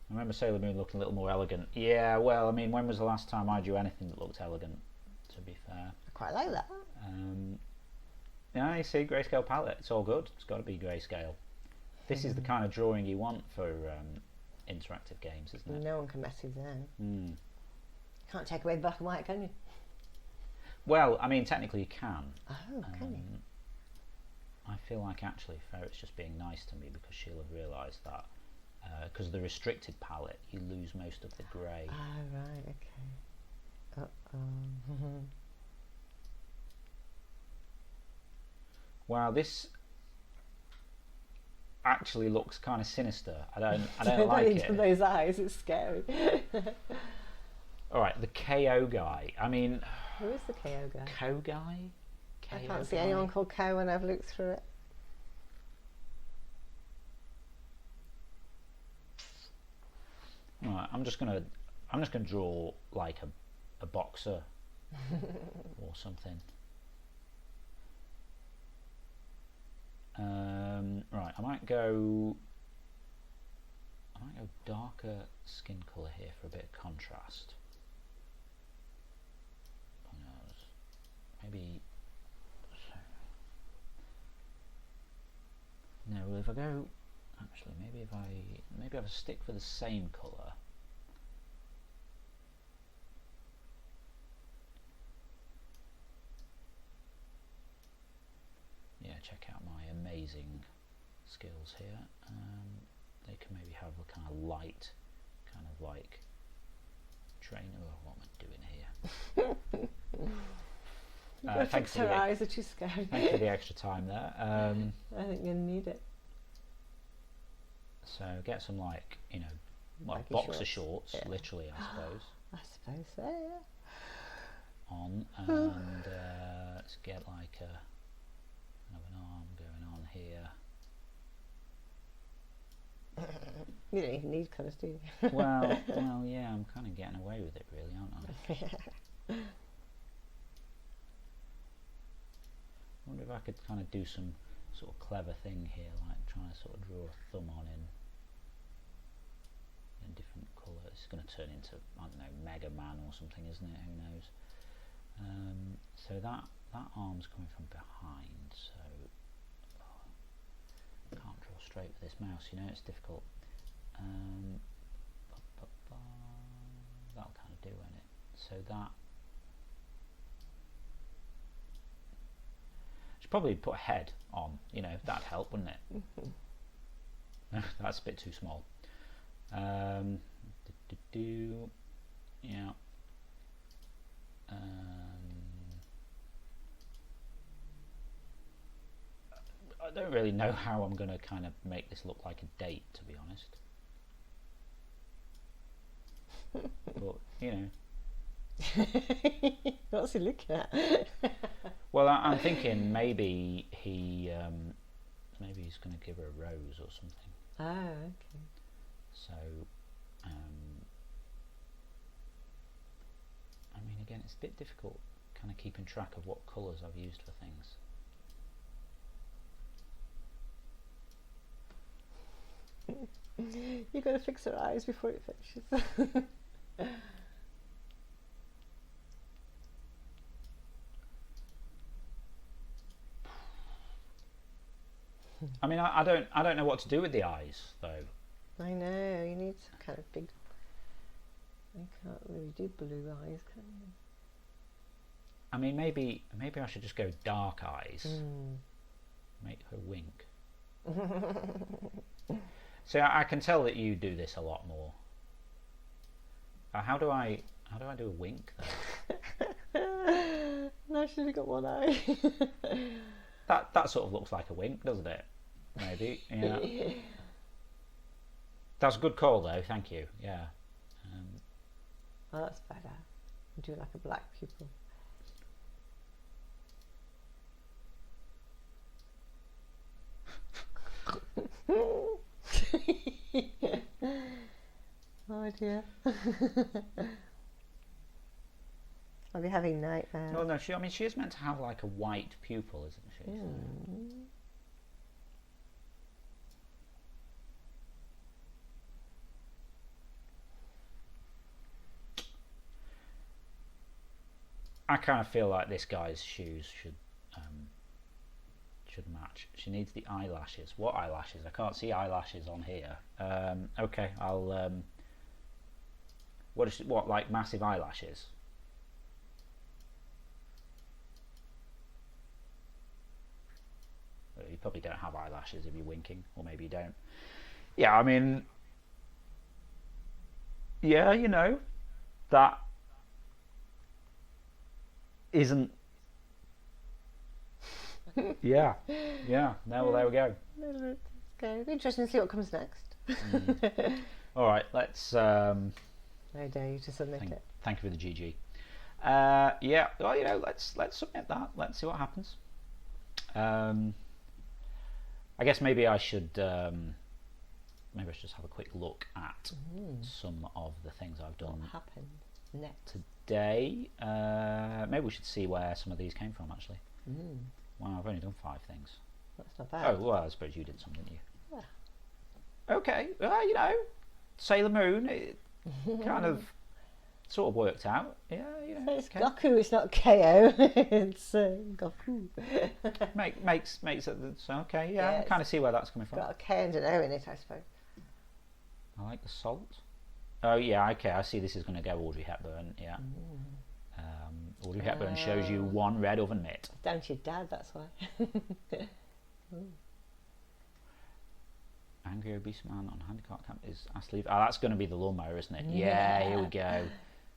I remember Sailor Moon looking a little more elegant. Yeah, well, I mean, when was the last time I drew anything that looked elegant, to be fair? I quite like that. Yeah, you see, grayscale palette, it's all good. It's got to be grayscale. This is the kind of drawing you want for interactive games, isn't it? No one can mess with them. Mm. Can't take away the black and white, can you? Well, I mean, technically you can. Oh, can you? I feel like actually Ferret's just being nice to me because she'll have realised that because of the restricted palette, you lose most of the grey. Oh, right, okay. Uh-oh. Wow, this actually looks kind of sinister. I don't like it. Those eyes, it's scary. All right, the KO guy. I mean, Who is the KO guy? Co guy. I KO can't see guy? anyone called Ko when I've looked through it. All right, I'm just gonna draw like a boxer or something. Right, I might go darker skin colour here for a bit of contrast. Who knows? Maybe. No, well, if I go, actually, maybe if I have a stick for the same colour. Yeah, check out my amazing skills here. They can maybe have a kind of light, kind of like train. Oh, what am I doing here? Thanks for her the eyes are too scary. thanks for the extra time there. I think you'll need it. So get some like, you know, like Baggy boxer shorts, shorts, yeah. literally, I suppose. I suppose so, yeah. On, and let's get like a kind of an arm going on here. You don't even need colours, do you? Well, yeah, I'm kind of getting away with it, really, aren't I? I wonder if I could kind of do some sort of clever thing here, like trying to sort of draw a thumb on in different colours. It's going to turn into, I don't know, Mega Man or something, isn't it? Who knows? So that arm's coming from behind, so I can't draw straight with this mouse, you know, it's difficult. That'll kind of do, won't it? So that should probably put a head on, you know, that'd help, wouldn't it? No, that's a bit too small. Yeah. I don't really know how I'm going to kind of make this look like a date, to be honest. But, you know. What's he looking at? Well, I'm thinking maybe he's going to give her a rose or something. Oh, okay. So, I mean, again, it's a bit difficult kind of keeping track of what colours I've used for things. You've got to fix her eyes before it finishes. I mean, I don't know what to do with the eyes though. I know, you need some kind of big. I can't really do blue eyes, can you? I mean, maybe I should just go dark eyes. Make her wink. So I can tell that you do this a lot more. How do I do a wink though? No, she's only got one eye. That sort of looks like a wink, doesn't it? Maybe, yeah. That's a good call though, thank you. Yeah. Oh, that's better. Do like a black pupil. Oh dear. I'll be having nightmares. No, I mean, she is meant to have like a white pupil, isn't she? So. I kind of feel like this guy's shoes should match. She needs the eyelashes. What eyelashes? I can't see eyelashes on here. Okay, I'll. What like massive eyelashes? You probably don't have eyelashes if you're winking, or maybe you don't. Yeah, I mean, yeah, you know, that isn't. Yeah. No, well, there we go. Okay, it'll be interesting to see what comes next. All right, let's. I dare you to submit it. Thank you for the GG. Yeah, well, you know, let's submit that. Let's see what happens. I guess maybe I should just have a quick look at some of the things I've done. What happened next today? Maybe we should see where some of these came from, actually. Wow, I've only done 5 things. That's not bad. Oh, well, I suppose you did some, didn't you? Yeah. Okay, well, you know, Sailor Moon, it kind of sort of worked out. Yeah, you know. It's okay. Goku, it's not KO. It's Goku. makes it so okay. Yeah, I kind of see where that's coming from. Got a K and an O in it, I suppose. I like the salt. Oh yeah, okay. I see. This is going to go Audrey Hepburn. Yeah. Audrey Hepburn shows you one red oven mitt. Down to your dad. That's why. Angry obese man on handicap camp is asked to leave. Oh, that's going to be the lawnmower, isn't it? Yeah, here we go.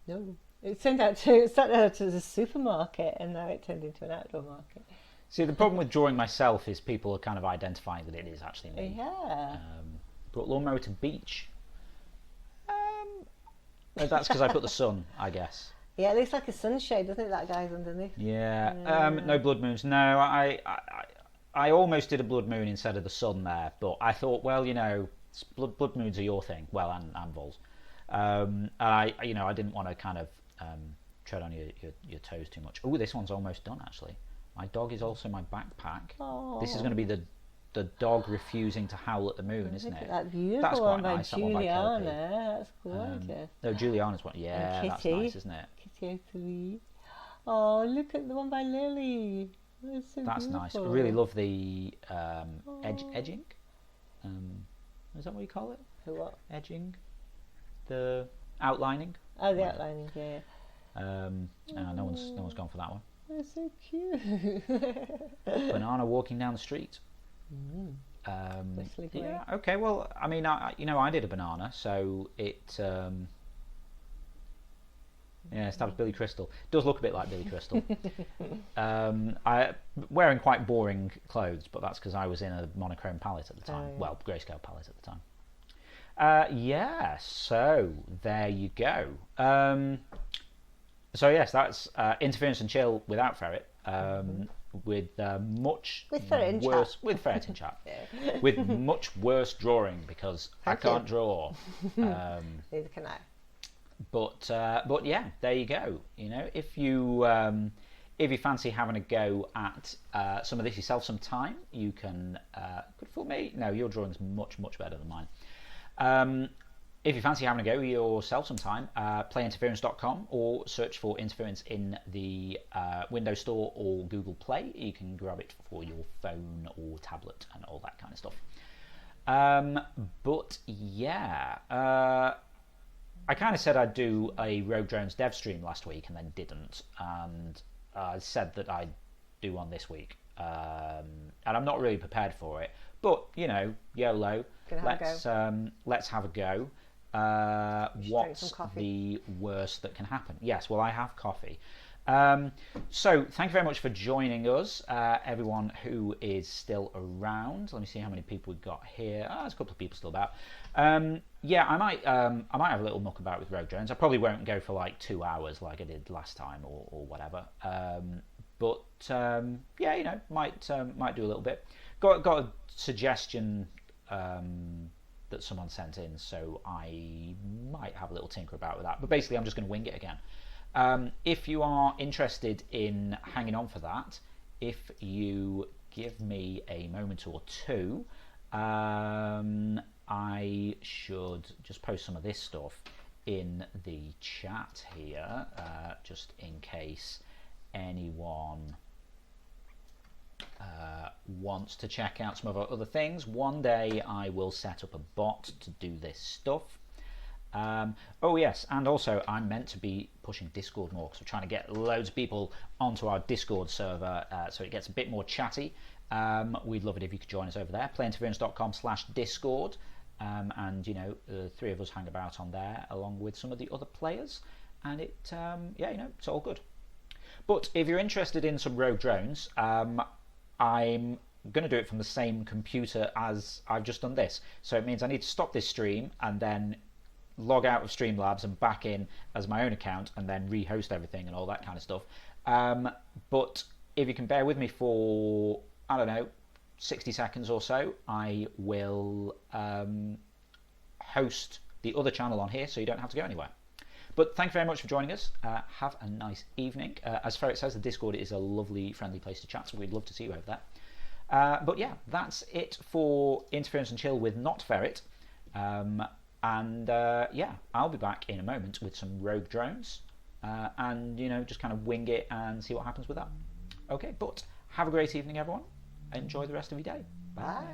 No, it started out as a supermarket, and now it turned into an outdoor market. See, the problem with drawing myself is people are kind of identifying that it is actually me. Yeah. Brought lawnmower to beach. That's because I put the sun, I guess. Yeah, it looks like a sunshade, doesn't it? That guy's underneath. Yeah. Yeah. No blood moons. No, I almost did a blood moon instead of the sun there, but I thought, well, blood moons are your thing. Well, and vols. I didn't want to kind of tread on your toes too much. Oh, this one's almost done actually. My dog is also my backpack. Oh. This is going to be the dog refusing to howl at the moon, isn't it? That beautiful That's quite one by nice. That one by Kirby. Juliana. That's gorgeous. No, Juliana's one. Yeah, that's nice, isn't it? Kitty O'Three. Oh, look at the one by Lily. That's so That's beautiful. nice. I really love the edging. Is that what you call it? The what? Edging. The outlining. Oh, the outlining. Yeah. No one's gone for that one. They're so cute. Banana walking down the street. Yeah. Okay. Well, I mean, I did a banana, so it. Yeah, stabs Billy Crystal. Does look a bit like Billy Crystal. I wearing quite boring clothes, but that's because I was in a monochrome palette at the time. Yeah. Well, grayscale palette at the time. Yeah. So there you go. So yes, that's Interference and Chill without Ferret. With much Ferret worse with Ferret in chat. Yeah. With much worse drawing because I can't draw. Neither can I. But yeah, there you go. If you fancy having a go at some of this yourself sometime, you can. Good for me. No, your drawing's much better than mine. If you fancy having a go yourself sometime, playinterference.com or search for Interference in the Windows Store or Google Play. You can grab it for your phone or tablet and all that kind of stuff. But yeah, I kind of said I'd do a Rogue Drones dev stream last week and then didn't, and I said that I'd do one this week, and I'm not really prepared for it. But YOLO. Let's have a go. What's the worst that can happen? Yes, well, I have coffee. So thank you very much for joining us, everyone who is still around. Let me see how many people we've got here. There's a couple of people still about. Yeah, I might have a little muck about with Rogue Drones. I probably won't go for like 2 hours like I did last time or whatever. But yeah, might do a little bit. Got a suggestion that someone sent in, so I might have a little tinker about with that. But basically, I'm just going to wing it again. If you are interested in hanging on for that, if you give me a moment or two, I should just post some of this stuff in the chat here, just in case anyone wants to check out some of our other things. One day I will set up a bot to do this stuff. Oh yes, and also I'm meant to be pushing Discord more because we're trying to get loads of people onto our Discord server so it gets a bit more chatty. We'd love it if you could join us over there, playinterference.com/discord, and the three of us hang about on there along with some of the other players, and it's all good. But if you're interested in some Rogue Drones, I'm going to do it from the same computer as I've just done this. So it means I need to stop this stream and then log out of Streamlabs and back in as my own account and then rehost everything and all that kind of stuff. But if you can bear with me for, 60 seconds or so, I will host the other channel on here so you don't have to go anywhere. But thank you very much for joining us. Have a nice evening. As Ferret says, the Discord is a lovely, friendly place to chat, so we'd love to see you over there. But yeah, that's it for Interference and Chill with not Ferret. Yeah, I'll be back in a moment with some Rogue Drones and, just kind of wing it and see what happens with that. Okay, but have a great evening, everyone. Enjoy the rest of your day. Bye.